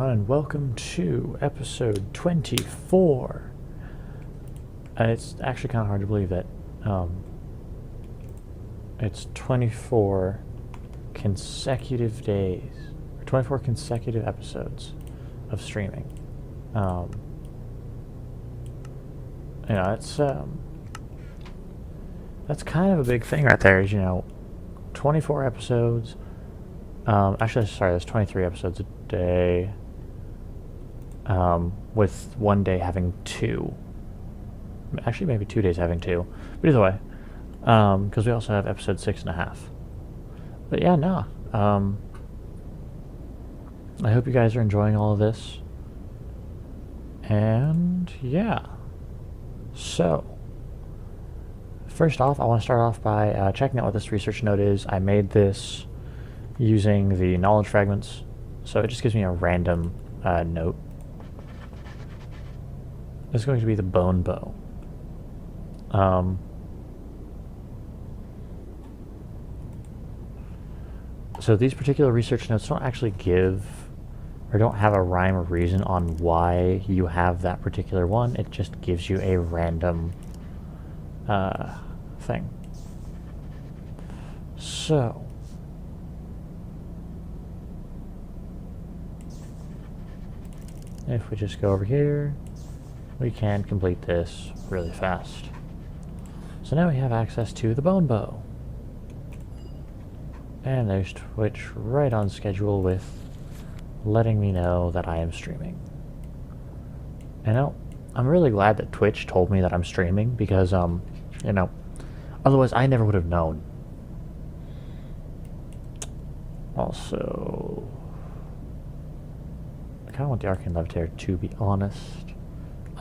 And welcome to episode 24. It's actually kind of hard to believe that it's 24 consecutive days, or 24 consecutive episodes of streaming. That's kind of a big thing right there. 24 episodes. Actually, sorry, that's 23 episodes a day. With one day having two. Actually, maybe 2 days having two. But either way, because we also have episode 6.5. But yeah, no. I hope you guys are enjoying all of this. And yeah. So, first off, I want to start off by checking out what this research note is. I made this using the knowledge fragments, so it just gives me a random note. This is going to be the bone bow. So these particular research notes don't actually give, or don't have a rhyme or reason on why you have that particular one. It just gives you a random thing. So, if we just go over here, we can complete this really fast. So now we have access to the bone bow. And there's Twitch right on schedule with letting me know that I am streaming. And I'm really glad that Twitch told me that I'm streaming because, otherwise I never would have known. Also, I kind of want the Arcane Levitator, to be honest.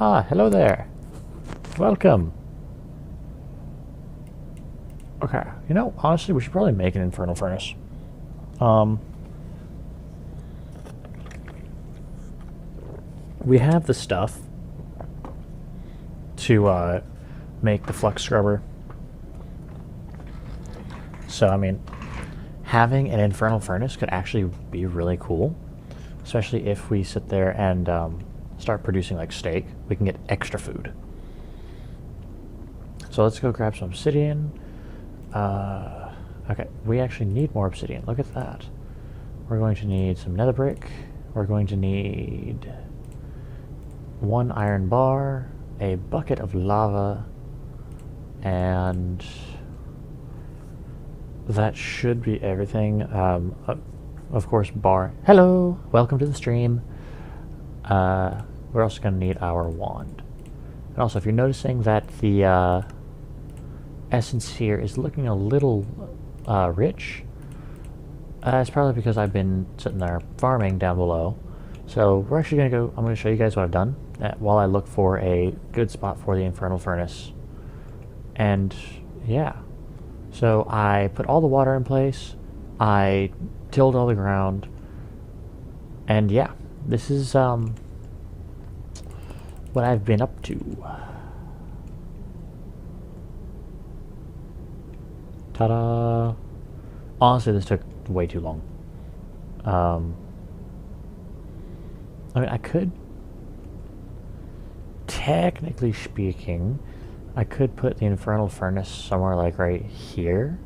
Ah, hello there. Welcome. Okay, honestly, we should probably make an Infernal Furnace. We have the stuff to make the Flux Scrubber. So, having an Infernal Furnace could actually be really cool. Especially if we sit there and start producing like steak, we can get extra food. So let's go grab some obsidian. Okay, we actually need more obsidian. Look at that. We're going to need some nether brick. We're going to need 1 iron bar, a bucket of lava, and that should be everything. Of course, bar. Hello! Welcome to the stream. We're also going to need our wand. And also, if you're noticing that the essence here is looking a little rich, it's probably because I've been sitting there farming down below. So we're actually going to go, I'm going to show you guys what I've done while I look for a good spot for the Infernal Furnace. And yeah, so I put all the water in place, I tilled all the ground, and yeah, this is what I've been up to. Ta-da! Honestly, this took way too long. I could, technically speaking, I could put the Infernal Furnace somewhere like right here.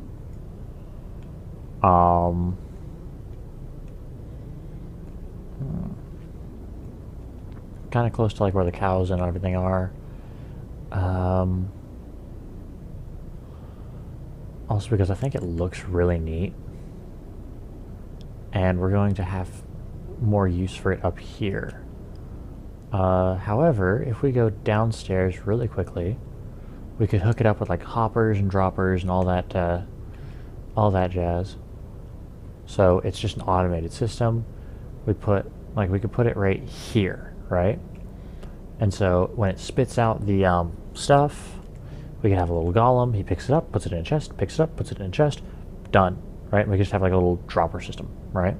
Kind of close to like where the cows and everything are. Also because I think it looks really neat. And we're going to have more use for it up here. However, if we go downstairs really quickly, we could hook it up with like hoppers and droppers and all that jazz. So it's just an automated system. We could put it right here, right? And so when it spits out the stuff, we can have a little golem. He picks it up, puts it in a chest, picks it up, puts it in a chest. Done, right? And we can just have like a little dropper system, right?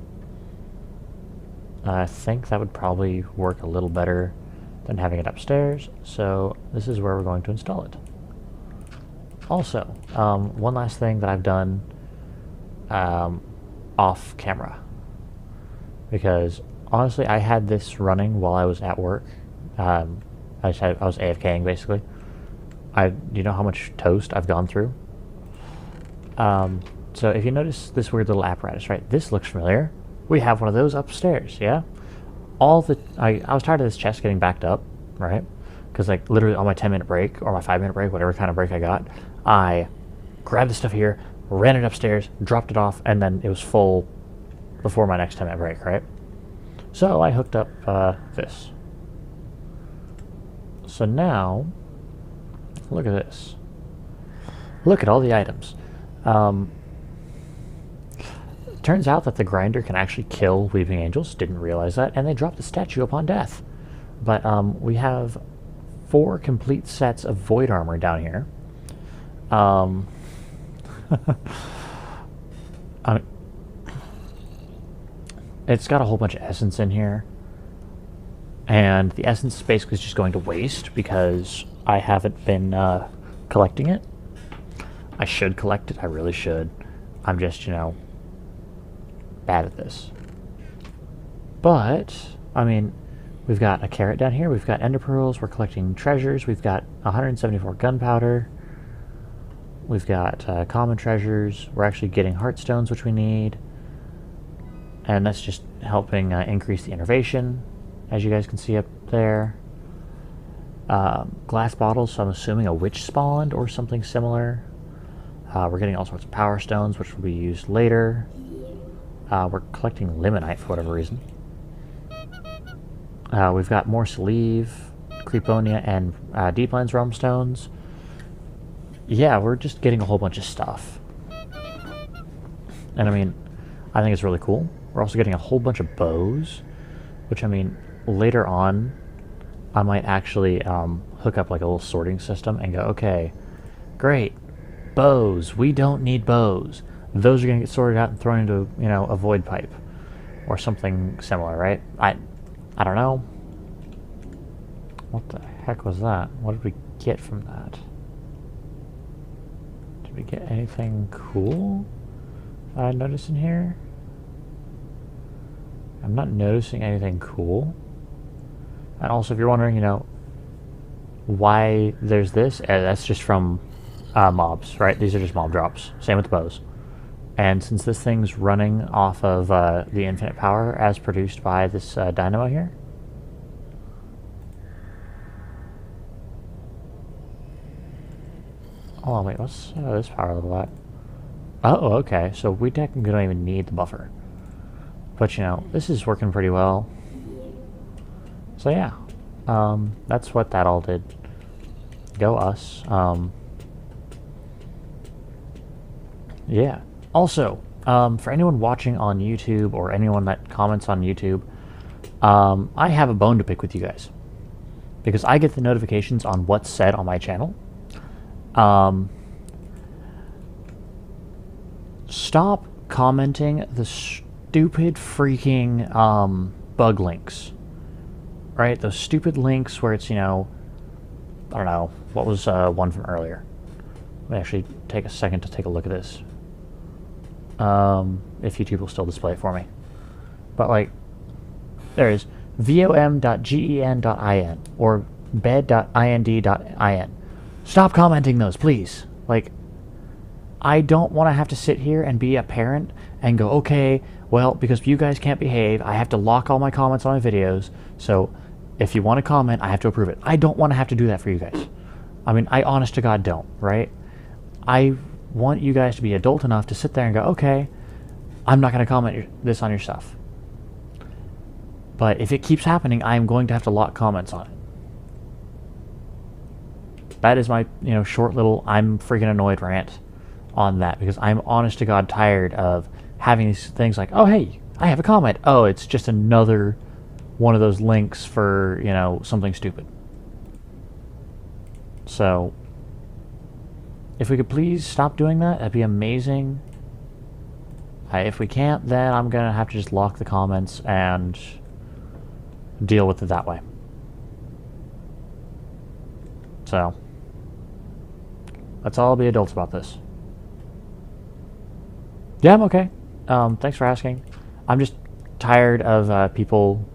I think that would probably work a little better than having it upstairs. So this is where we're going to install it. Also, one last thing that I've done off camera, because honestly, I had this running while I was at work. I was AFKing basically. You know how much toast I've gone through? So if you notice this weird little apparatus, right? This looks familiar. We have one of those upstairs, yeah? I was tired of this chest getting backed up, right? Because like literally on my 10-minute break or my 5-minute break, whatever kind of break I got, I grabbed the stuff here, ran it upstairs, dropped it off, and then it was full before my next 10-minute break, right? So I hooked up this. So now, look at this. Look at all the items. Turns out that the grinder can actually kill Weeping Angels. Didn't realize that. And they drop the statue upon death. But we have 4 complete sets of void armor down here. It's got a whole bunch of essence in here. And the essence basically is just going to waste because I haven't been collecting it. I should collect it. I really should. I'm just, bad at this. But, I mean, we've got a carrot down here. We've got ender pearls. We're collecting treasures. We've got 174 gunpowder. We've got common treasures. We're actually getting heartstones, which we need. And that's just helping increase the innervation, as you guys can see up there. Glass bottles, so I'm assuming a witch spawned or something similar. We're getting all sorts of power stones, which will be used later. We're collecting limonite for whatever reason. We've got more sleeve, creeponia, and deep lens realm stones. Yeah, we're just getting a whole bunch of stuff. And I mean, I think it's really cool. We're also getting a whole bunch of bows, which I mean, later on, I might actually hook up like a little sorting system and go, okay, great, bows, we don't need bows. Those are going to get sorted out and thrown into, a void pipe or something similar, right? I don't know. What the heck was that? What did we get from that? Did we get anything cool I noticed in here? I'm not noticing anything cool. And also, if you're wondering, why there's this, that's just from mobs, right? These are just mob drops. Same with the bows. And since this thing's running off of the infinite power as produced by this dynamo here. Oh, wait, what's this power level at? Oh, okay, so we technically don't even need the buffer. But, this is working pretty well. So, yeah. That's what that all did. Go us. Yeah. Also, for anyone watching on YouTube or anyone that comments on YouTube, I have a bone to pick with you guys. Because I get the notifications on what's said on my channel. Stop commenting the stupid freaking bug links. Right? Those stupid links where it's, I don't know, what was one from earlier? Let me actually take a second to take a look at this. If YouTube will still display it for me. But like, there it is, vom.gen.in or bed.ind.in. Stop commenting those, please. Like, I don't want to have to sit here and be a parent and go, okay, well, because you guys can't behave, I have to lock all my comments on my videos, so if you want to comment, I have to approve it. I don't want to have to do that for you guys. I mean, I honest to God don't, right? I want you guys to be adult enough to sit there and go, okay, I'm not going to comment this on your stuff. But if it keeps happening, I'm going to have to lock comments on it. That is my, short little I'm freaking annoyed rant on that, because I'm honest to God tired of having these things like, oh, hey, I have a comment. Oh, it's just another one of those links for, something stupid. So, if we could please stop doing that, that'd be amazing. If we can't, then I'm going to have to just lock the comments and deal with it that way. So, let's all be adults about this. Yeah, I'm okay. Thanks for asking. I'm just tired of people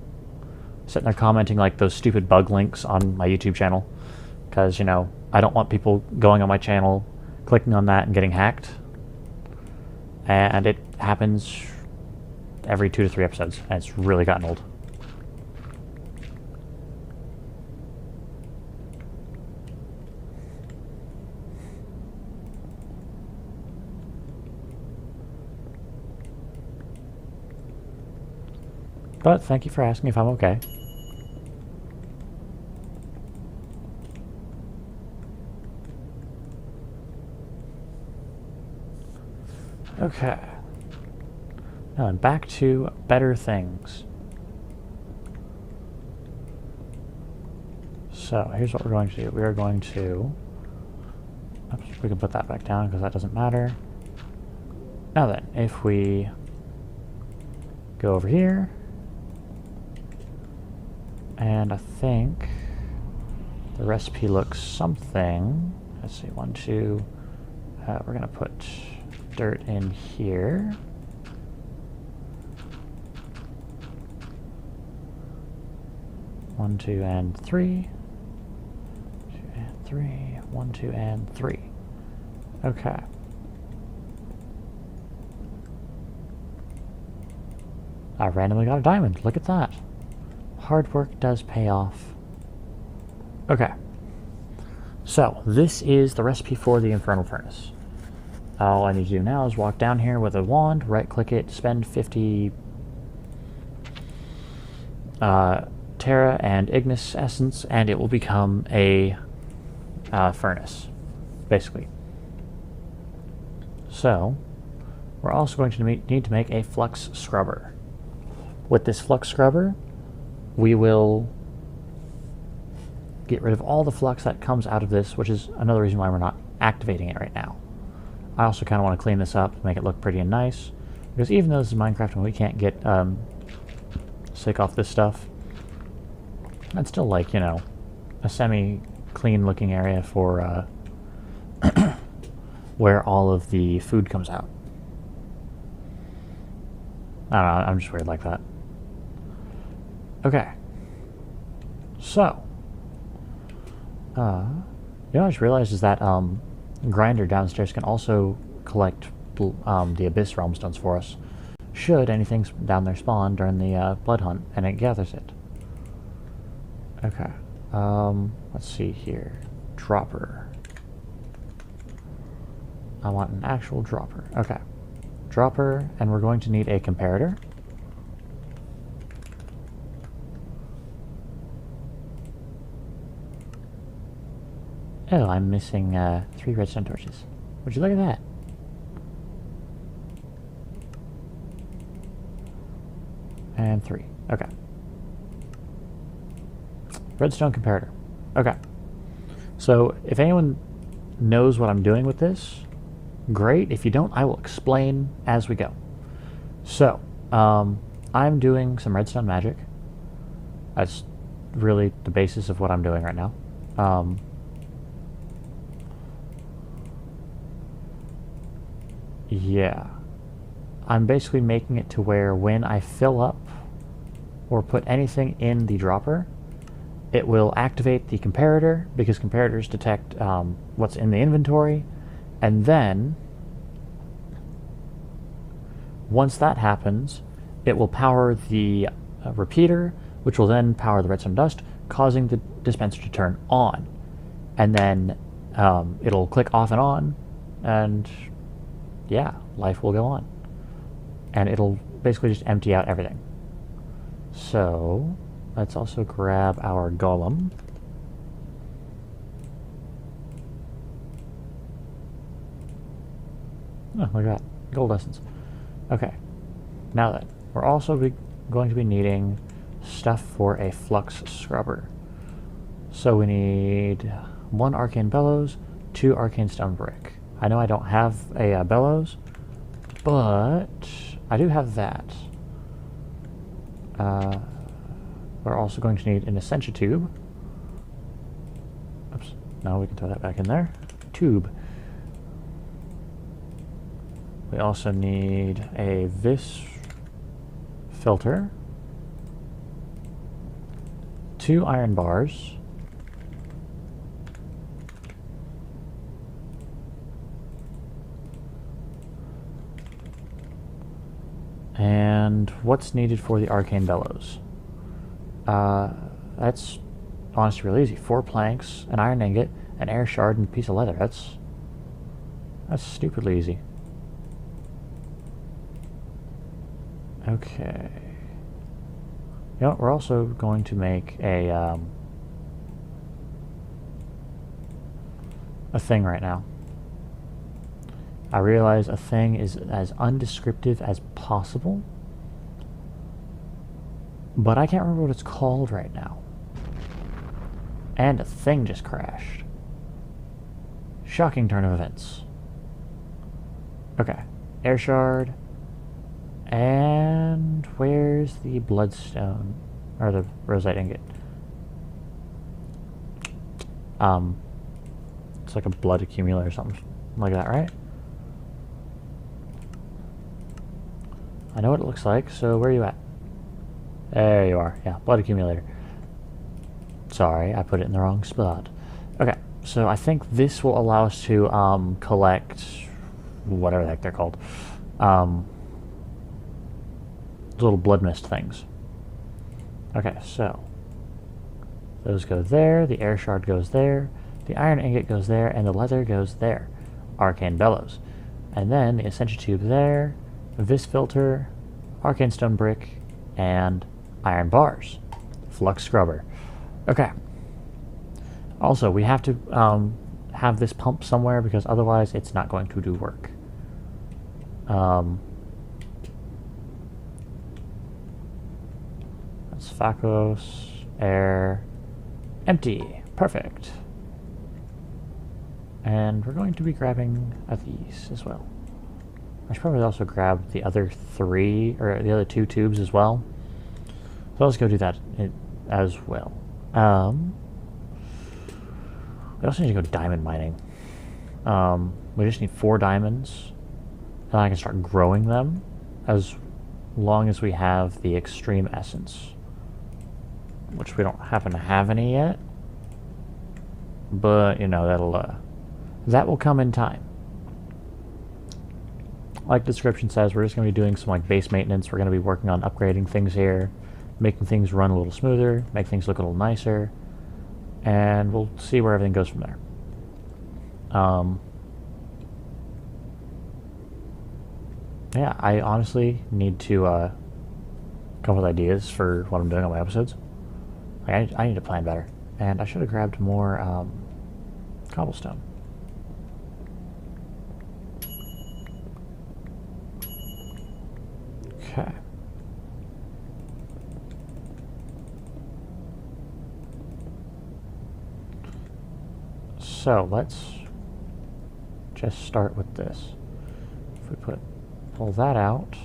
sitting there commenting like those stupid bug links on my YouTube channel, because, you know, I don't want people going on my channel, clicking on that and getting hacked. And it happens every 2 to 3 episodes, and it's really gotten old. But thank you for asking if I'm okay. Okay. Now and back to better things. So here's what we're going to do. We are going to... Oops, we can put that back down because that doesn't matter. Now then, if we go over here, and I think the recipe looks something. Let's see, 1, 2. We're going to put dirt in here. One, 2, and 3. 2 and 3. 1, 2, and 3. Okay. I randomly got a diamond. Look at that. Hard work does pay off. Okay. So, this is the recipe for the Infernal Furnace. All I need to do now is walk down here with a wand, right-click it, spend 50 Terra and Ignis Essence, and it will become a furnace, basically. So, we're also going to need to make a flux scrubber. With this flux scrubber, we will get rid of all the flux that comes out of this, which is another reason why we're not activating it right now. I also kind of want to clean this up, make it look pretty and nice, because even though this is Minecraft and we can't get sick off this stuff, I'd still like, you know, a semi-clean looking area for where all of the food comes out. I don't know, I'm just weird like that. Okay. So, you know what I just realized is that grinder downstairs can also collect the Abyss Realm stones for us, should anything down there spawn during the blood hunt, and it gathers it. Okay. Let's see here. Dropper. I want an actual dropper. Okay. Dropper, and we're going to need a comparator. Oh, I'm missing 3 redstone torches. Would you look at that? And 3. Okay. Redstone comparator. Okay. So, if anyone knows what I'm doing with this, great. If you don't, I will explain as we go. So, I'm doing some redstone magic. That's really the basis of what I'm doing right now. Yeah. I'm basically making it to where when I fill up or put anything in the dropper, it will activate the comparator, because comparators detect what's in the inventory, and then once that happens, it will power the repeater, which will then power the redstone dust, causing the dispenser to turn on. And then it'll click off and on, and yeah, life will go on. And it'll basically just empty out everything. So, let's also grab our golem. Oh, look at that. Gold essence. Okay. Now then, we're also going to be needing stuff for a flux scrubber. So we need 1 arcane bellows, 2 arcane stone brick. I know I don't have a bellows, but I do have that. We're also going to need an Essentia tube. Oops. No, we can throw that back in there. Tube. We also need a Vis filter, 2 iron bars, and what's needed for the arcane bellows? That's honestly really easy. 4 planks, an iron ingot, an air shard, and a piece of leather. That's stupidly easy. Okay. You know, we're also going to make a thing right now. I realize a thing is as undescriptive as possible, but I can't remember what it's called right now. And a thing just crashed. Shocking turn of events. Okay. Air shard. And where's the bloodstone? Or the rosite ingot? It's like a blood accumulator or something like that, right? I know what it looks like, so where are you at? There you are. Yeah, blood accumulator. Sorry, I put it in the wrong spot. Okay, so I think this will allow us to collect whatever the heck they're called. Little blood mist things. Okay, so those go there, the air shard goes there, the iron ingot goes there, and the leather goes there. Arcane bellows. And then the ascension tube there, this filter, arcane stone brick, and iron bars. Flux scrubber. Okay. Also, we have to have this pump somewhere because otherwise it's not going to do work. That's Phacos, air, empty. Perfect. And we're going to be grabbing these as well. I should probably also grab the other 3, or the other 2 tubes as well. So let's go do that as well. We also need to go diamond mining. We just need 4 diamonds. And I can start growing them as long as we have the extreme essence. Which we don't happen to have any yet. But, you know, that will come in time. Like the description says, we're just going to be doing some like base maintenance. We're going to be working on upgrading things here, making things run a little smoother, make things look a little nicer, and we'll see where everything goes from there. Yeah, I honestly need to come up with ideas for what I'm doing on my episodes. Like, I need to plan better, and I should have grabbed more cobblestone. Okay. So let's just start with this. If we pull that out.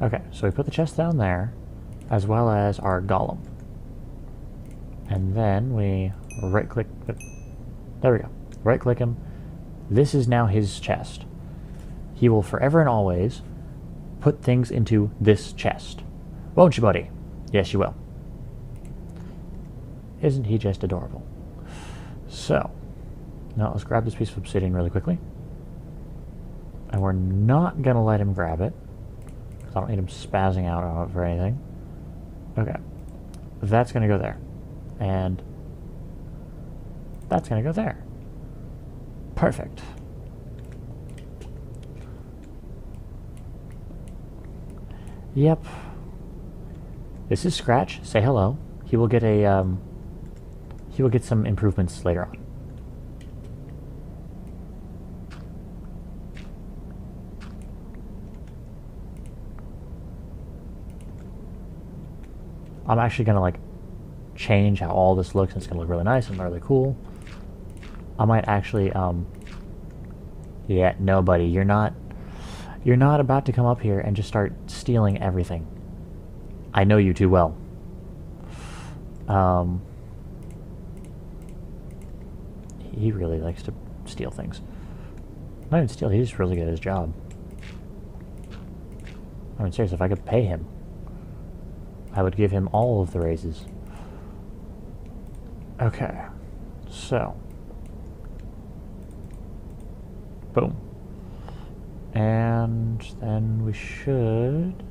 Okay, so we put the chest down there, as well as our golem. And then we right-click. There we go. Right-click him. This is now his chest. He will forever and always put things into this chest. Won't you, buddy? Yes, you will. Isn't he just adorable? So, now let's grab this piece of obsidian really quickly. And we're not going to let him grab it, because I don't need him spazzing out on it for anything. Okay. That's going to go there. And that's going to go there. Perfect. Yep. This is Scratch. Say hello. He will get a he will get some improvements later on. I'm actually gonna like change how all this looks, and it's gonna look really nice and really cool. I might actually yeah, no buddy, you're not about to come up here and just start stealing everything. I know you too well. He really likes to steal things. Not even steal, he's just really good at his job. I mean, seriously, if I could pay him, I would give him all of the raises. Okay, so. Boom. And then we should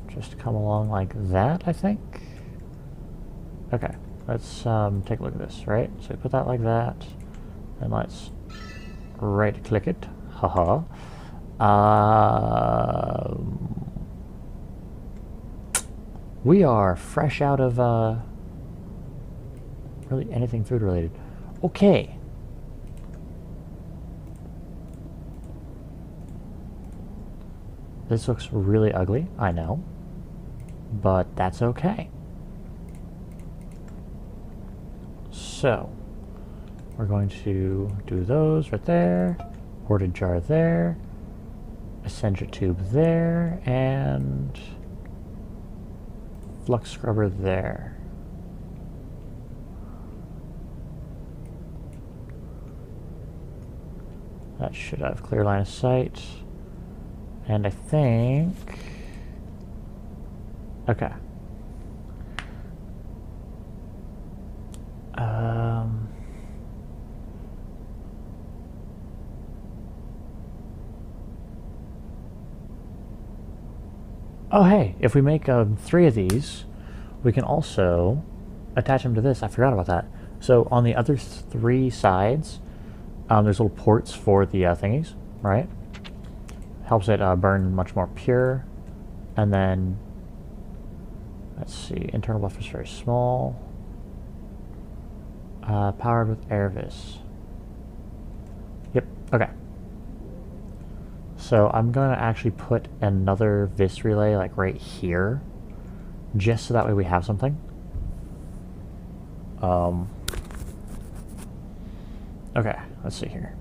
just come along like that, I think. Okay, let's take a look at this, right? So we put that like that, and let's right-click it. Haha. We are fresh out of really anything food related. Okay. This looks really ugly, I know, but that's okay. So, we're going to do those right there, hoarded jar there, Essentia tube there, and flux scrubber there. That should have clear line of sight. And I think... Okay. Oh hey, if we make 3 of these, we can also attach them to this. I forgot about that. So on the other 3 sides, there's little ports for the thingies, right? Helps it burn much more pure. And then, let's see, internal buffer is very small. Powered with AirVis. Yep, okay. So I'm going to actually put another vis relay like right here, just so that way we have something. Okay, let's see here.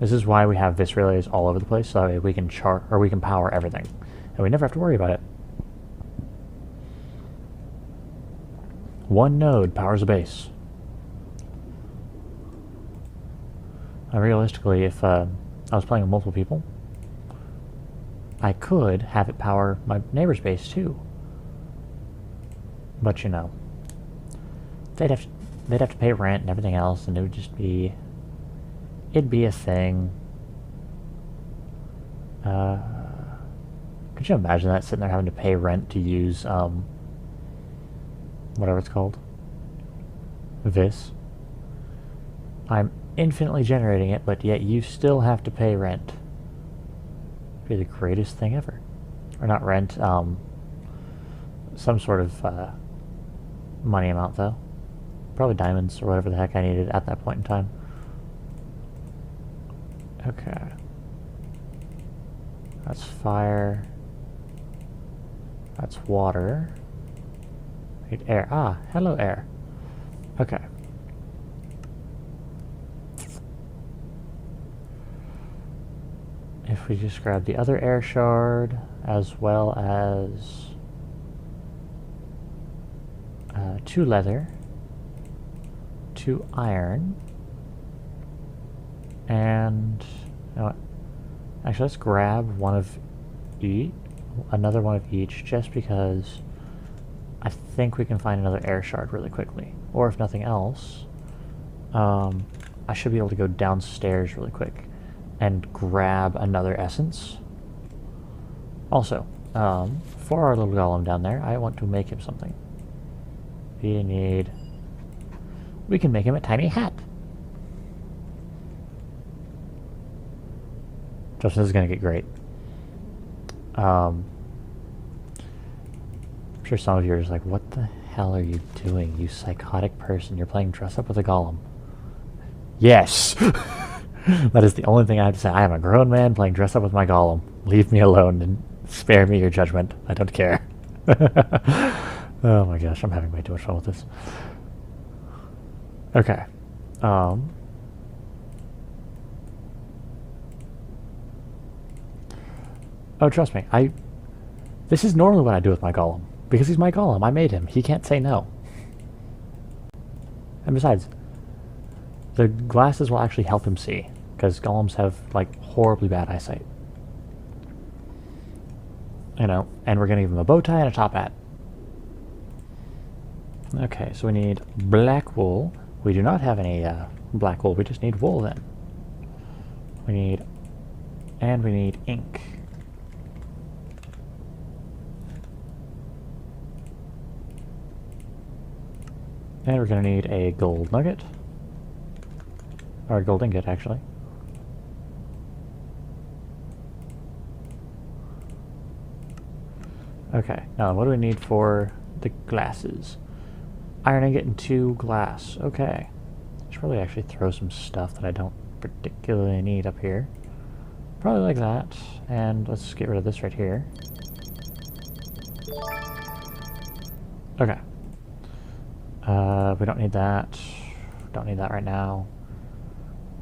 This is why we have vis relays all over the place, so that way we can we can power everything, and we never have to worry about it. One node powers a base. Now, realistically, if I was playing with multiple people, I could have it power my neighbor's base too. But you know, they'd have to pay rent and everything else, and it would just be, it'd be a thing. Could you imagine that, sitting there having to pay rent to use whatever it's called, Vis? I'm infinitely generating it, but yet you still have to pay rent. Be the greatest thing ever. Or not rent, some sort of money amount though. Probably diamonds or whatever the heck I needed at that point in time. Okay. That's fire. That's water. Need air. Ah, hello air. Okay. If we just grab the other air shard, as well as 2 leather, 2 iron, and you know what? Actually, let's grab one of each, another one of each, just because I think we can find another air shard really quickly. Or if nothing else, I should be able to go downstairs really quick and grab another essence. Also, for our little golem down there, I want to make him something. We can make him a tiny hat. Justin, this is going to get great. I'm sure some of you are just like, what the hell are you doing, you psychotic person? You're playing dress up with a golem. Yes! That is the only thing I have to say. I am a grown man playing dress up with my golem. Leave me alone and spare me your judgment. I don't care. Oh my gosh, I'm having way too much fun with this. Okay. Oh, trust me. This is normally what I do with my golem. Because he's my golem. I made him. He can't say no. And besides, the glasses will actually help him see, because golems have, like, horribly bad eyesight. You know, and we're going to give him a bow tie and a top hat. Okay, so we need black wool. We do not have any black wool. We just need wool then. We need ink. And we're going to need a gold nugget. Or a gold ingot, actually. Okay, now what do we need for the glasses? Iron ingot and 2 glass. Okay. I should probably actually throw some stuff that I don't particularly need up here. Probably like that. And let's get rid of this right here. Okay. We don't need that. Don't need that right now.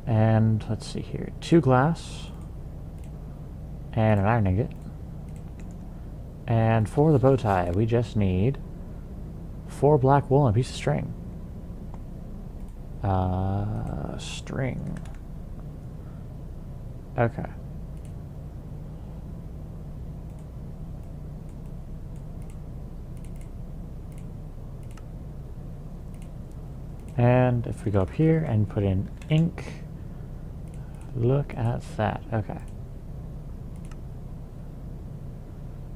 And let's see here. 2 glass. And an iron ingot. And for the bow tie, we just need 4 black wool and a piece of string. String. Okay. And if we go up here and put in ink, look at that. Okay.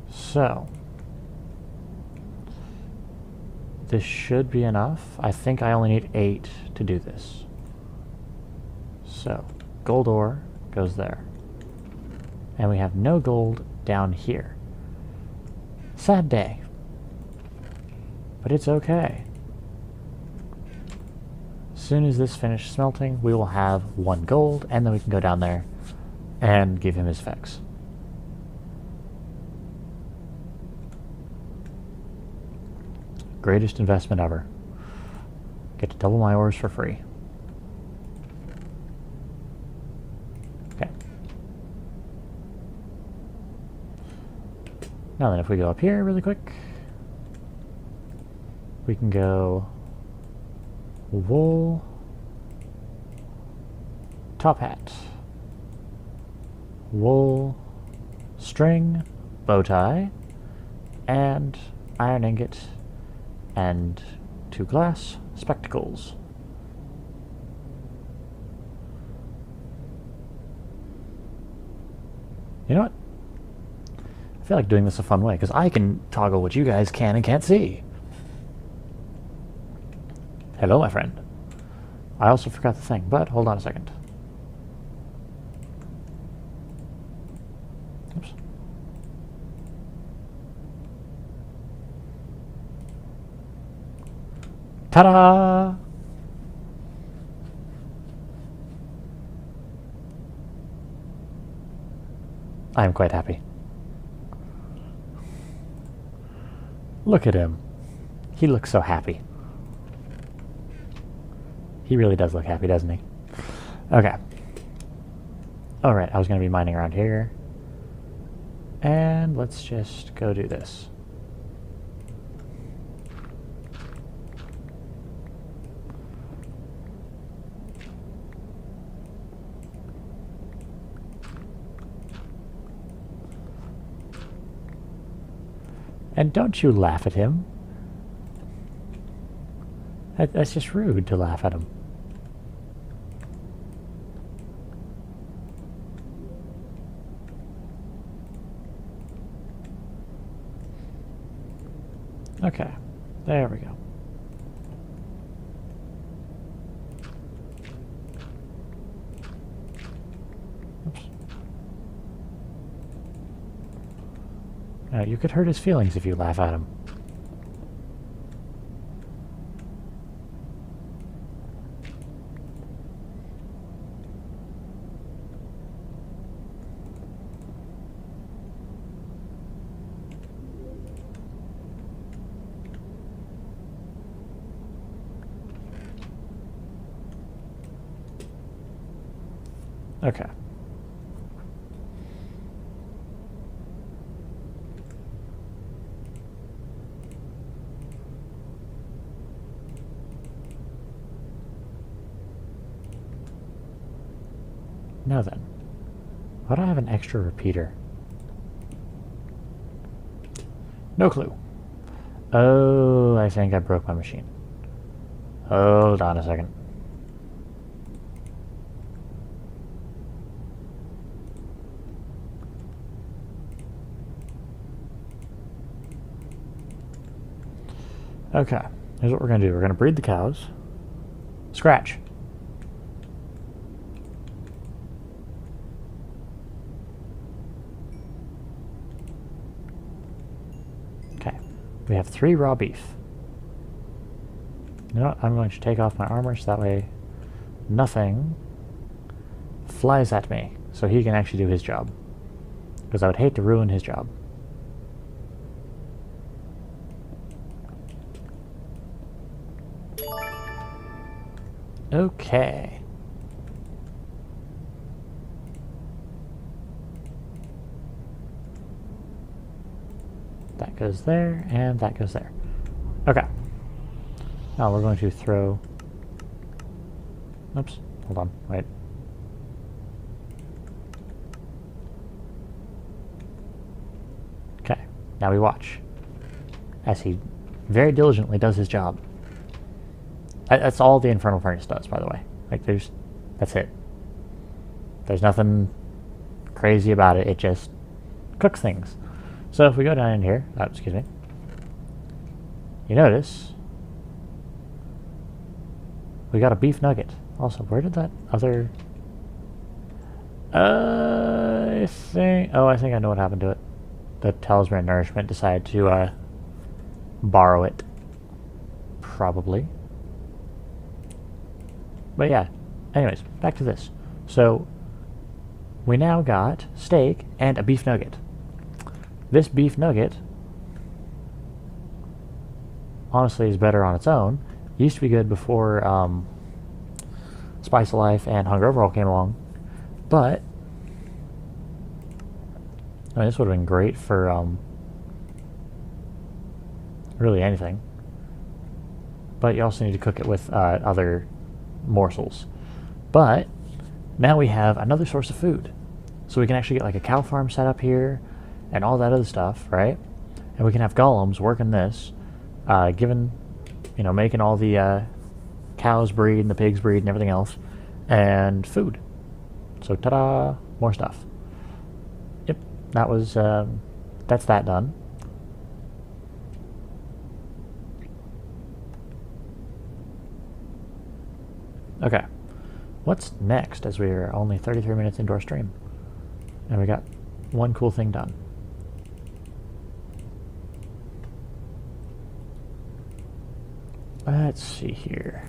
So, this should be enough. I think I only need 8 to do this. So, gold ore goes there. And we have no gold down here. Sad day. But it's okay. As soon as this finishes smelting, we will have 1 gold, and then we can go down there and give him his effects. Greatest investment ever. Get to double my ores for free. Okay. Now then, if we go up here really quick, we can go wool, top hat, wool, string, bow tie, and iron ingot, and 2 glass, spectacles. You know what? I feel like doing this a fun way, because I can toggle what you guys can and can't see. Hello, my friend. I also forgot the thing, but hold on a second. Oops. Ta-da! I am quite happy. Look at him. He looks so happy. He really does look happy, doesn't he? Okay. Alright, I was going to be mining around here. And let's just go do this. And don't you laugh at him. That's just rude to laugh at him. Okay, there we go. Oops. Now, you could hurt his feelings if you laugh at him. Okay. Now then, why do I have an extra repeater? No clue. Oh, I think I broke my machine. Hold on a second. Okay, here's what we're going to do. We're going to breed the cows. Scratch. Okay, we have 3 raw beef. You know what? I'm going to take off my armor so that way nothing flies at me so he can actually do his job. Because I would hate to ruin his job. Okay. That goes there, and that goes there. Okay. Now we're going to throw... Oops. Hold on. Wait. Okay. Now we watch. As he very diligently does his job. That's all the Infernal Furnace does, by the way. Like, that's it. There's nothing crazy about it. It just cooks things. So if we go down in here, excuse me, you notice we got a beef nugget. Also, where did that other... I think I know what happened to it. The Talisman Nourishment decided to borrow it. Probably. But yeah, anyways, back to this. So, we now got steak and a beef nugget. This beef nugget, honestly, is better on its own. It used to be good before Spice of Life and Hunger Overhaul came along. But, I mean, this would have been great for really anything. But you also need to cook it with other morsels. But now we have another source of food, so we can actually get like a cow farm set up here and all that other stuff, right? And we can have golems working this, making all the cows breed and the pigs breed and everything else, and food. So ta-da, more stuff. Yep, that was that's that done. Okay, what's next, as we are only 33 minutes into our stream? And we got one cool thing done. Let's see here.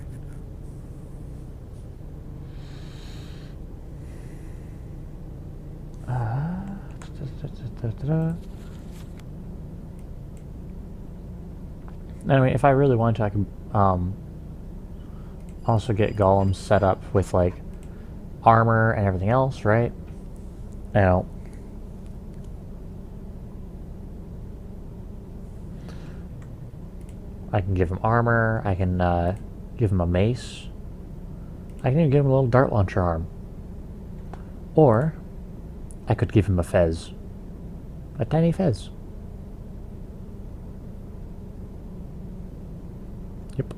Anyway, if I really wanted to, I could also get golems set up with like armor and everything else, right? Now, I can give him armor, I can give him a mace, I can even give him a little dart launcher arm. Or, I could give him a fez. A tiny fez. Yep.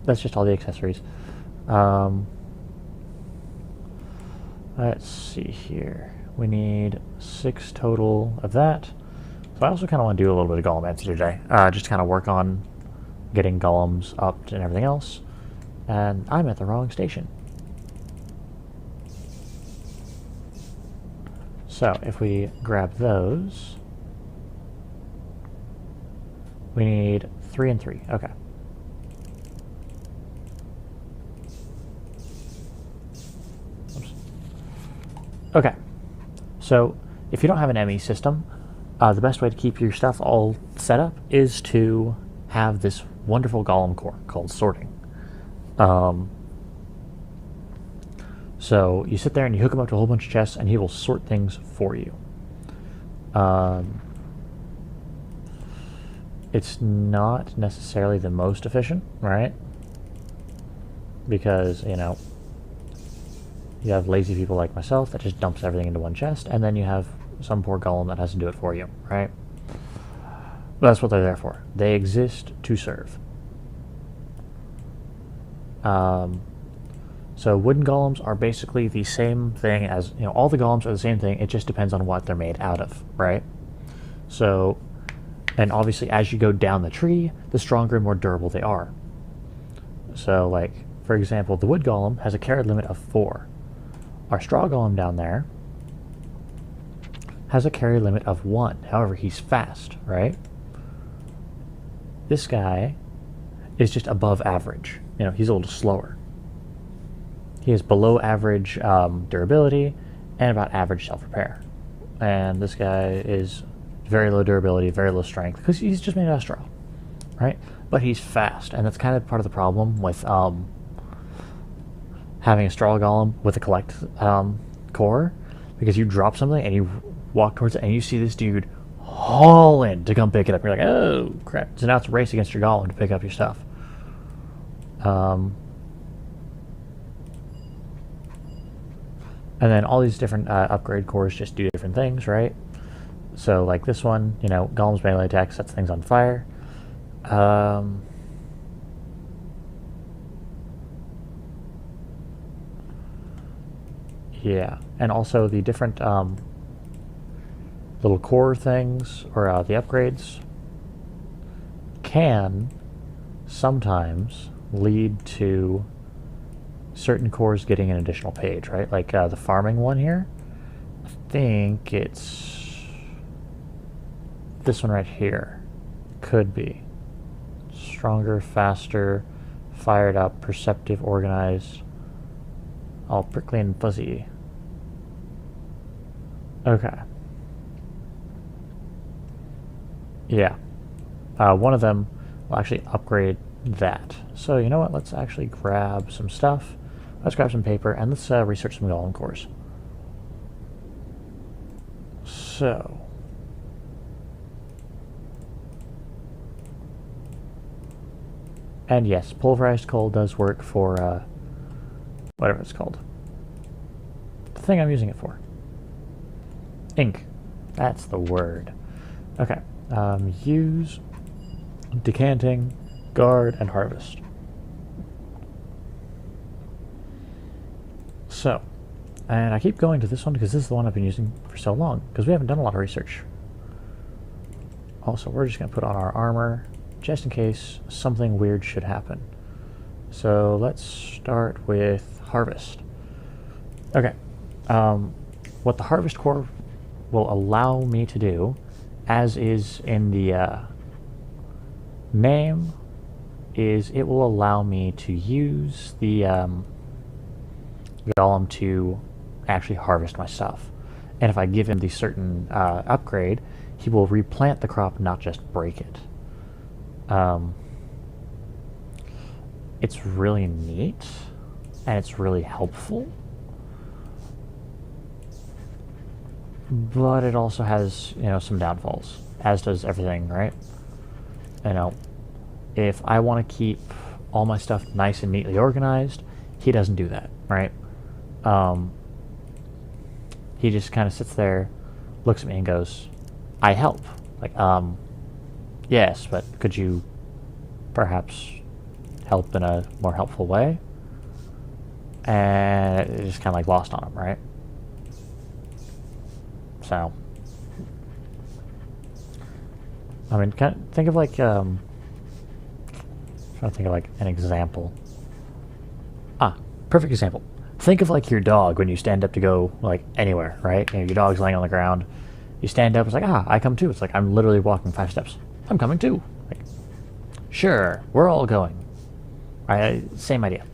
That's just all the accessories. Let's see here. We need 6 total of that. So I also kind of want to do a little bit of Golemancy today. Just kind of work on getting golems up and everything else. And I'm at the wrong station. So if we grab those, we need 3 and 3. Okay. Oops. Okay. So if you don't have an ME system, the best way to keep your stuff all set up is to have this wonderful golem core called sorting. So you sit there and you hook him up to a whole bunch of chests and he will sort things for you. It's not necessarily the most efficient, right? Because, you know, you have lazy people like myself that just dumps everything into one chest, and then you have some poor golem that has to do it for you, right? But that's what they're there for. They exist to serve. So wooden golems are basically the same thing as, all the golems are the same thing. It just depends on what they're made out of, right? So, and obviously as you go down the tree, the stronger and more durable they are. So, like, for example, the wood golem has a carry limit of 4. Our straw golem down there has a carry limit of 1. However, he's fast, right? This guy is just above average. He's a little slower. He has below average durability and about average self-repair. And this guy is very low durability, very low strength, because he's just made out of straw, right? But he's fast, and that's kind of part of the problem with having a straw golem with a collect core, because you drop something and you walk towards it and you see this dude haul in to come pick it up. You're like, oh crap. So now it's a race against your golem to pick up your stuff. And then all these different upgrade cores just do different things, right? So like this one, golem's melee attack sets things on fire. Yeah, and also the different little core things, or the upgrades, can sometimes lead to certain cores getting an additional page, right? Like the farming one here, I think it's this one right here. Could be stronger, faster, fired up, perceptive, organized, all prickly and fuzzy. Okay. Yeah. One of them will actually upgrade that. So you know what? Let's actually grab some stuff. Let's grab some paper and let's research some golem cores. So. And yes, pulverized coal does work for whatever it's called. The thing I'm using it for. Ink. That's the word. Okay. Use, decanting, guard, and harvest. So, and I keep going to this one because this is the one I've been using for so long, because we haven't done a lot of research. Also, we're just going to put on our armor, just in case something weird should happen. So let's start with harvest. Okay. What the harvest core will allow me to do, as is in the name, is it will allow me to use the golem to actually harvest my stuff. And if I give him the certain upgrade, he will replant the crop, not just break it. It's really neat, and it's really helpful. But it also has, some downfalls, as does everything, right? If I want to keep all my stuff nice and neatly organized, he doesn't do that, right? He just kind of sits there, looks at me and goes, I help. Like, yes, but could you perhaps help in a more helpful way? And it's just kind of like lost on him, right? So, I mean, think of like, trying to think of like an example. Perfect example. Think of like your dog when you stand up to go like anywhere, right? Your dog's laying on the ground. You stand up, it's like, I come too. It's like, I'm literally walking 5 steps. I'm coming too. Like, sure, we're all going. Same idea.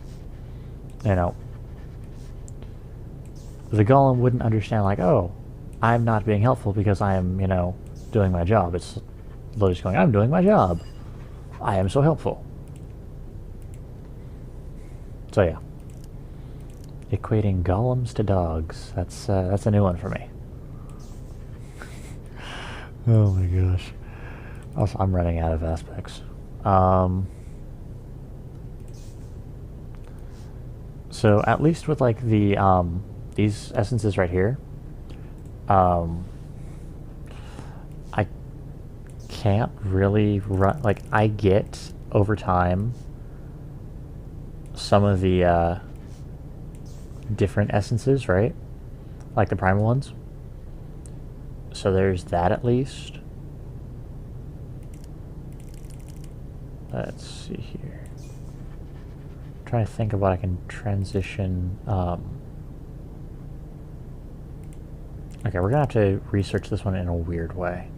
The golem wouldn't understand like, oh, I'm not being helpful because I am, doing my job. It's literally just going, I'm doing my job. I am so helpful. So yeah. Equating golems to dogs. That's a new one for me. Oh my gosh. Also, I'm running out of aspects. So at least with like the these essences right here, can't really run, like, I get over time some of the different essences, right? Like the primal ones. So there's that at least. Let's see here. I'm trying to think of what I can transition. Okay, we're gonna have to research this one in a weird way.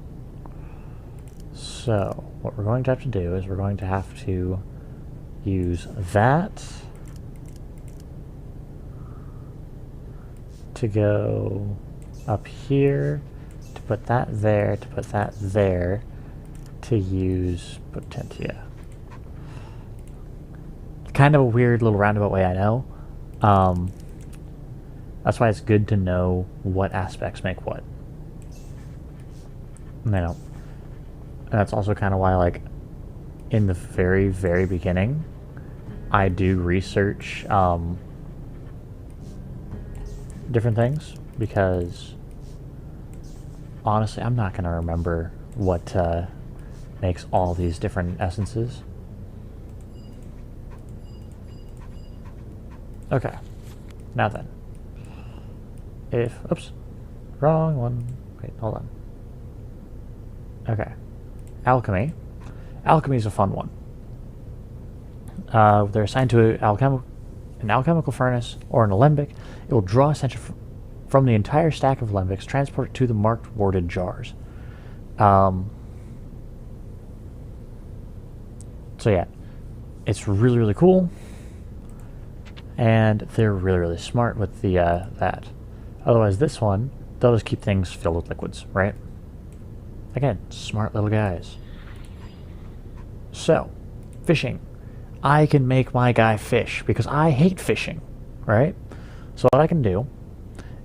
So, what we're going to have to do is we're going to have to use that to go up here, to put that there, to put that there, to use Potentia. Kind of a weird little roundabout way, I know. That's why it's good to know what aspects make what. You know. And that's also kind of why, like, in the very, very beginning, I do research different things, because honestly, I'm not going to remember what makes all these different essences. Okay, now then. Oops, wrong one. Wait, hold on. Okay, alchemy. Alchemy is a fun one. They're assigned to an alchemical furnace or an alembic. It will draw essential from the entire stack of alembics, transport it to the marked warded jars. So yeah, it's really, really cool. And they're really, really smart with the that. Otherwise, this one, they'll just keep things filled with liquids, right? Again, smart little guys. So, fishing. I can make my guy fish because I hate fishing, right? So what I can do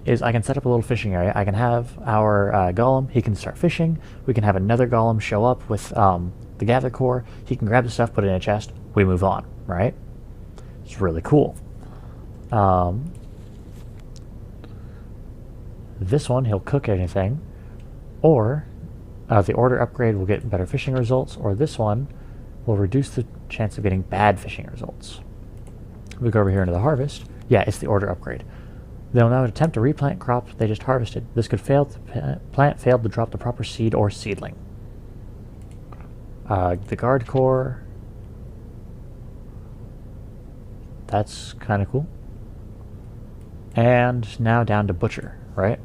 is I can set up a little fishing area. I can have our golem, he can start fishing. We can have another golem show up with the gather core. He can grab the stuff, put it in a chest. We move on, right? It's really cool. This one, he'll cook anything, or the order upgrade will get better fishing results, or this one will reduce the chance of getting bad fishing results. We go over here into the harvest. Yeah, it's the order upgrade. They'll now attempt to replant crops they just harvested. This could fail to plant failed to drop the proper seed or seedling. The guard core. That's kind of cool. And now down to butcher, right?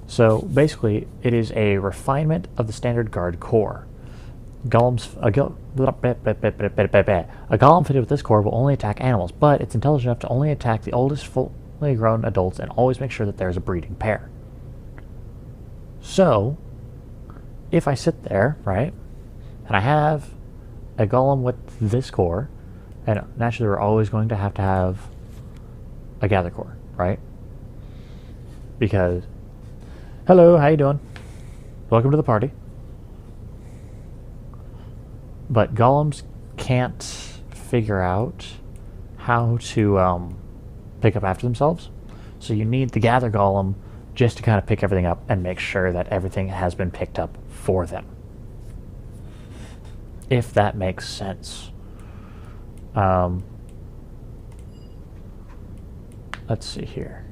So basically, it is a refinement of the standard guard core. A golem fitted with this core will only attack animals, but it's intelligent enough to only attack the oldest fully grown adults and always make sure that there's a breeding pair. So, if I sit there, right, and I have a golem with this core, and naturally we're always going to have a gather core, right? Because, hello, how you doing? Welcome to the party. But golems can't figure out how to pick up after themselves. So you need the gather golem just to kind of pick everything up and make sure that everything has been picked up for them. If that makes sense. Let's see here.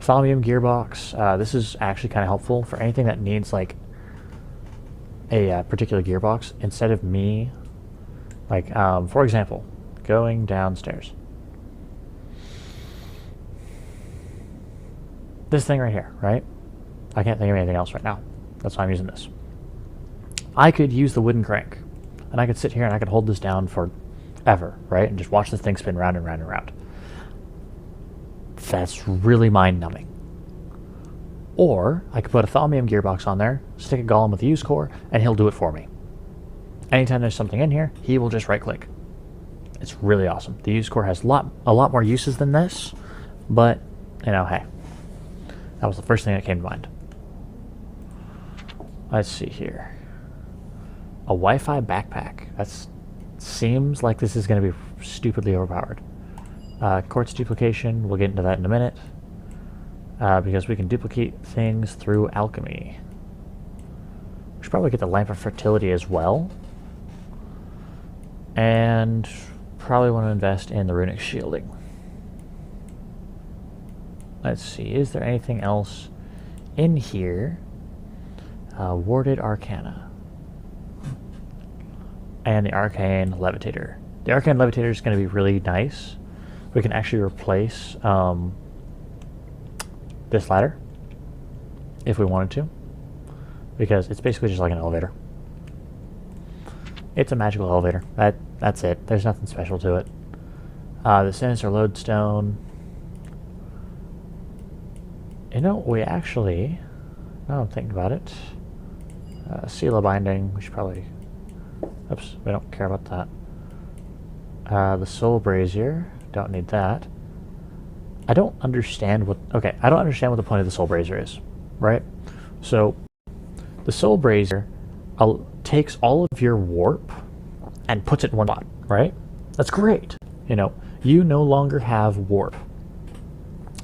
Thaumium gearbox. This is actually kind of helpful for anything that needs like a particular gearbox. Instead of me, like for example, going downstairs. This thing right here, right? I can't think of anything else right now. That's why I'm using this. I could use the wooden crank, and I could sit here and I could hold this down forever, right? And just watch the thing spin round and round and round. That's really mind-numbing. Or I could put a Thaumium gearbox on there, stick a golem with a use core, and he'll do it for me. Anytime there's something in here, he will just right-click. It's really awesome. The use core has a lot more uses than this, but, you know, hey. That was the first thing that came to mind. Let's see here. A Wi-Fi backpack. That seems like this is going to be stupidly overpowered. Quartz duplication, we'll get into that in a minute. because we can duplicate things through alchemy. We should probably get the Lamp of Fertility as well. And probably want to invest in the Runic Shielding. Let's see, is there anything else in here? Warded Arcana. And the Arcane Levitator. The Arcane Levitator is going to be really nice. We can actually replace this ladder if we wanted to, because it's basically just like an elevator. It's a magical elevator. That's it. There's nothing special to it. The Sinister Lodestone. You know, we actually, now I'm thinking about it, Seal of Binding, we should probably, oops, we don't care about that. The Soul Brazier, don't need that. I don't understand what, okay, I don't understand what the point of the Soul Brazier is, right? So, the Soul Brazier takes all of your warp and puts it in one spot, right? That's great. You know, you no longer have warp.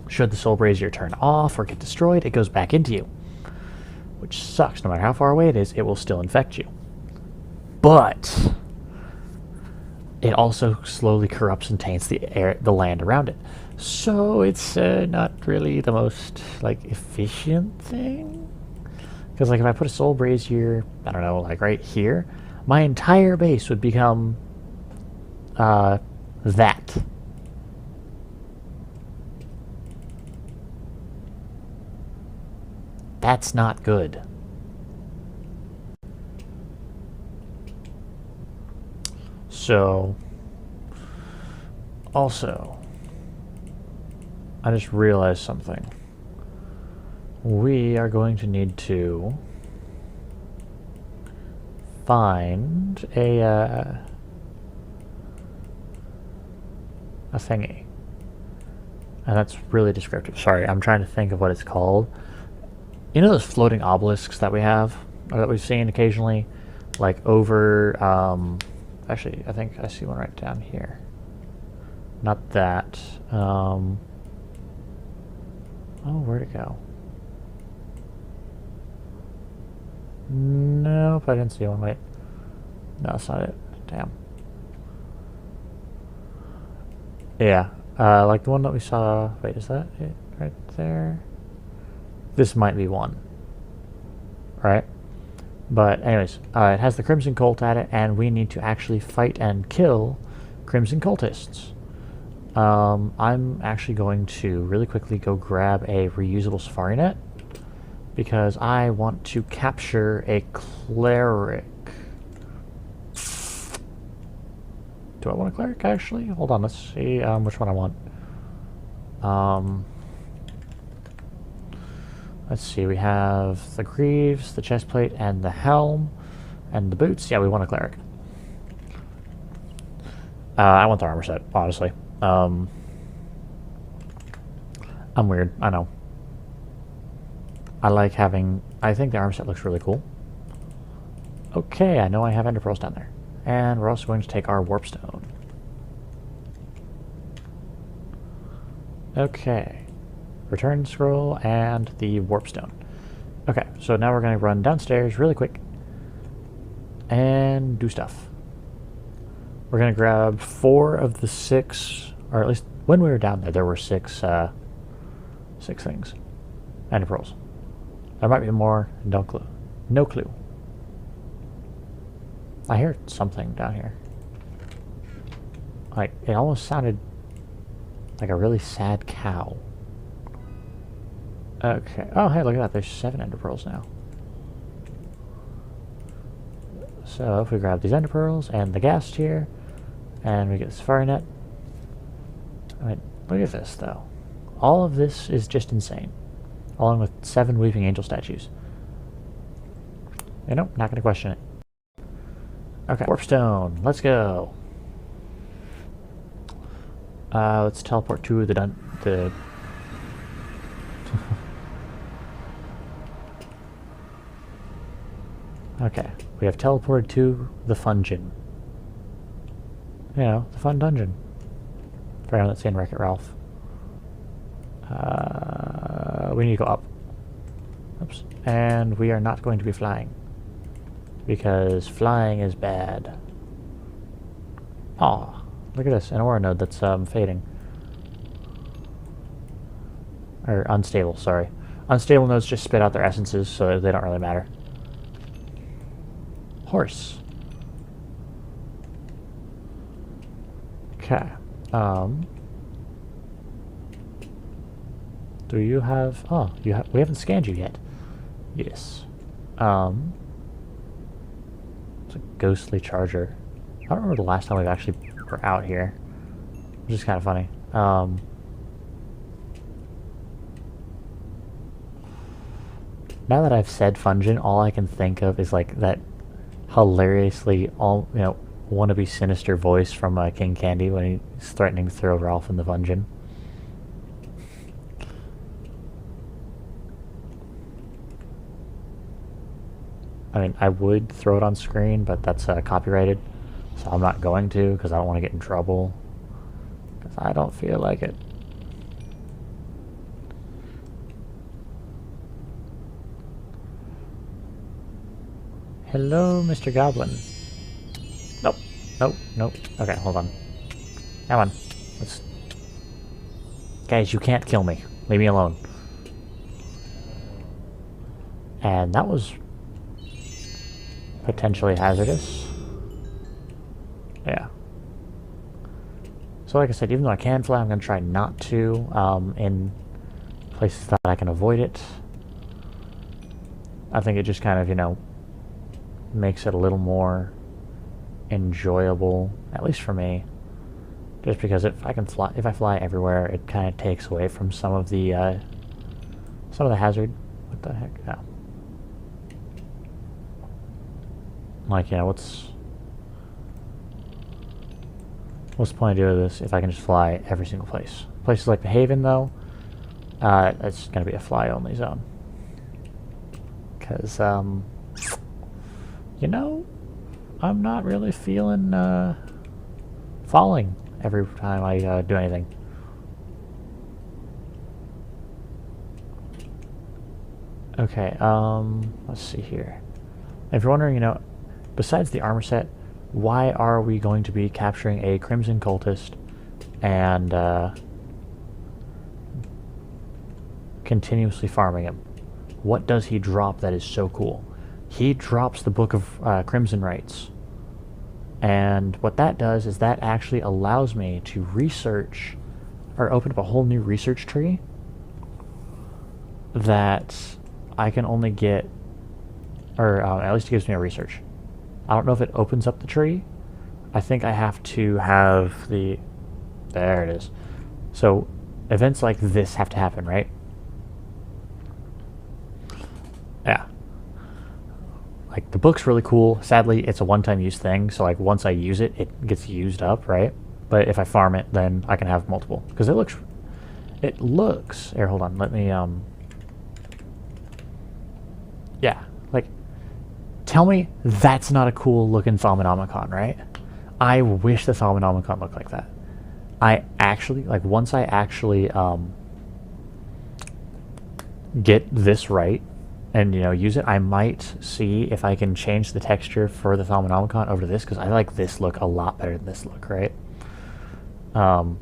Should the Soul Brazier turn off or get destroyed, it goes back into you. Which sucks. No matter how far away it is, it will still infect you. But it also slowly corrupts and taints the land around it. So it's not really the most like efficient thing. Because like if I put a Soul Brazier, I don't know, like right here, my entire base would become that. That's not good. So, also, I just realized something. We are going to need to find a thingy. And that's really descriptive. Sorry, I'm trying to think of what it's called. You know those floating obelisks that we have, or that we've seen occasionally, like over, actually, I think I see one right down here. Not that. Oh, where'd it go? Nope, I didn't see one. Wait. No, that's not it. Damn. Yeah, like the one that we saw. Wait, is that it right there? This might be one. Right? But anyways, it has the Crimson Cult at it, and we need to actually fight and kill Crimson Cultists. I'm actually going to really quickly go grab a reusable Safari Net, because I want to capture a Cleric. Do I want a Cleric, actually? Hold on, let's see which one I want. Let's see, we have the Greaves, the Chestplate, and the Helm, and the Boots. Yeah, we want a Cleric. I want the armor set, honestly. I'm weird, I know. I like having... I think the armor set looks really cool. Okay, I know I have Ender Pearls down there. And we're also going to take our Warpstone. Okay. Return Scroll and the Warpstone. Okay, so now we're going to run downstairs really quick and do stuff. We're going to grab 4 of the 6, or at least when we were down there were 6 things. Ender Pearls. There might be more, no clue. No clue. I hear something down here. Like, it almost sounded like a really sad cow. Okay. Oh, hey, look at that. There's 7 Ender Pearls now. So, if we grab these Ender Pearls and the Ghast here, and we get the Safari Net. I mean, look at this, though. All of this is just insane. Along with 7 Weeping Angel statues. You know, not going to question it. Okay, Warpstone, let's go. Let's teleport to the Okay, we have teleported to the Fungeon. You know, the fun dungeon. For anyone that's seen Wreck-It Ralph. we need to go up. Oops. And we are not going to be flying. Because flying is bad. Aw, look at this, an aura node that's fading. Or unstable, sorry. Unstable nodes just spit out their essences, so they don't really matter. Horse. Okay. Do you have... Oh, we haven't scanned you yet. Yes. It's a ghostly charger. I don't remember the last time we actually were out here. Which is kind of funny. Now that I've said Fungin, all I can think of is like that hilariously wannabe sinister voice from King Candy when he's threatening to throw Ralph in the Fungin. I mean, I would throw it on screen, but that's copyrighted, so I'm not going to because I don't want to get in trouble. Because I don't feel like it. Hello, Mr. Goblin. Nope. Nope. Nope. Okay, hold on. Come on. Let's... Guys, you can't kill me. Leave me alone. And that was... potentially hazardous. Yeah. So like I said, even though I can fly, I'm going to try not to in places that I can avoid it. I think it just kind of, makes it a little more enjoyable, at least for me. Just because if I fly everywhere, it kind of takes away from some of the hazard. What the heck? Yeah. Like, what's the point of doing this if I can just fly every single place? Places like the Haven, though, it's going to be a fly-only zone. Because, I'm not really feeling falling every time I do anything. Okay, let's see here. If you're wondering, besides the armor set, why are we going to be capturing a Crimson Cultist and continuously farming him? What does he drop that is so cool? He drops the Book of Crimson Rites. And what that does is that actually allows me to research or open up a whole new research tree that I can only get, or at least it gives me a research. I don't know if it opens up the tree. I think I have to have the... There it is. So, events like this have to happen, right? Yeah. Like, the book's really cool. Sadly, it's a one-time use thing, so, like, once I use it, it gets used up, right? But if I farm it, then I can have multiple. Because it looks... Here, hold on. Let me, yeah. Like, tell me that's not a cool-looking Thaumonomicon, right? I wish the Thaumonomicon looked like that. I actually... Like, once I actually, get this right, and, use it, I might see if I can change the texture for the Thaumonomicon over to this, because I like this look a lot better than this look, right? Because,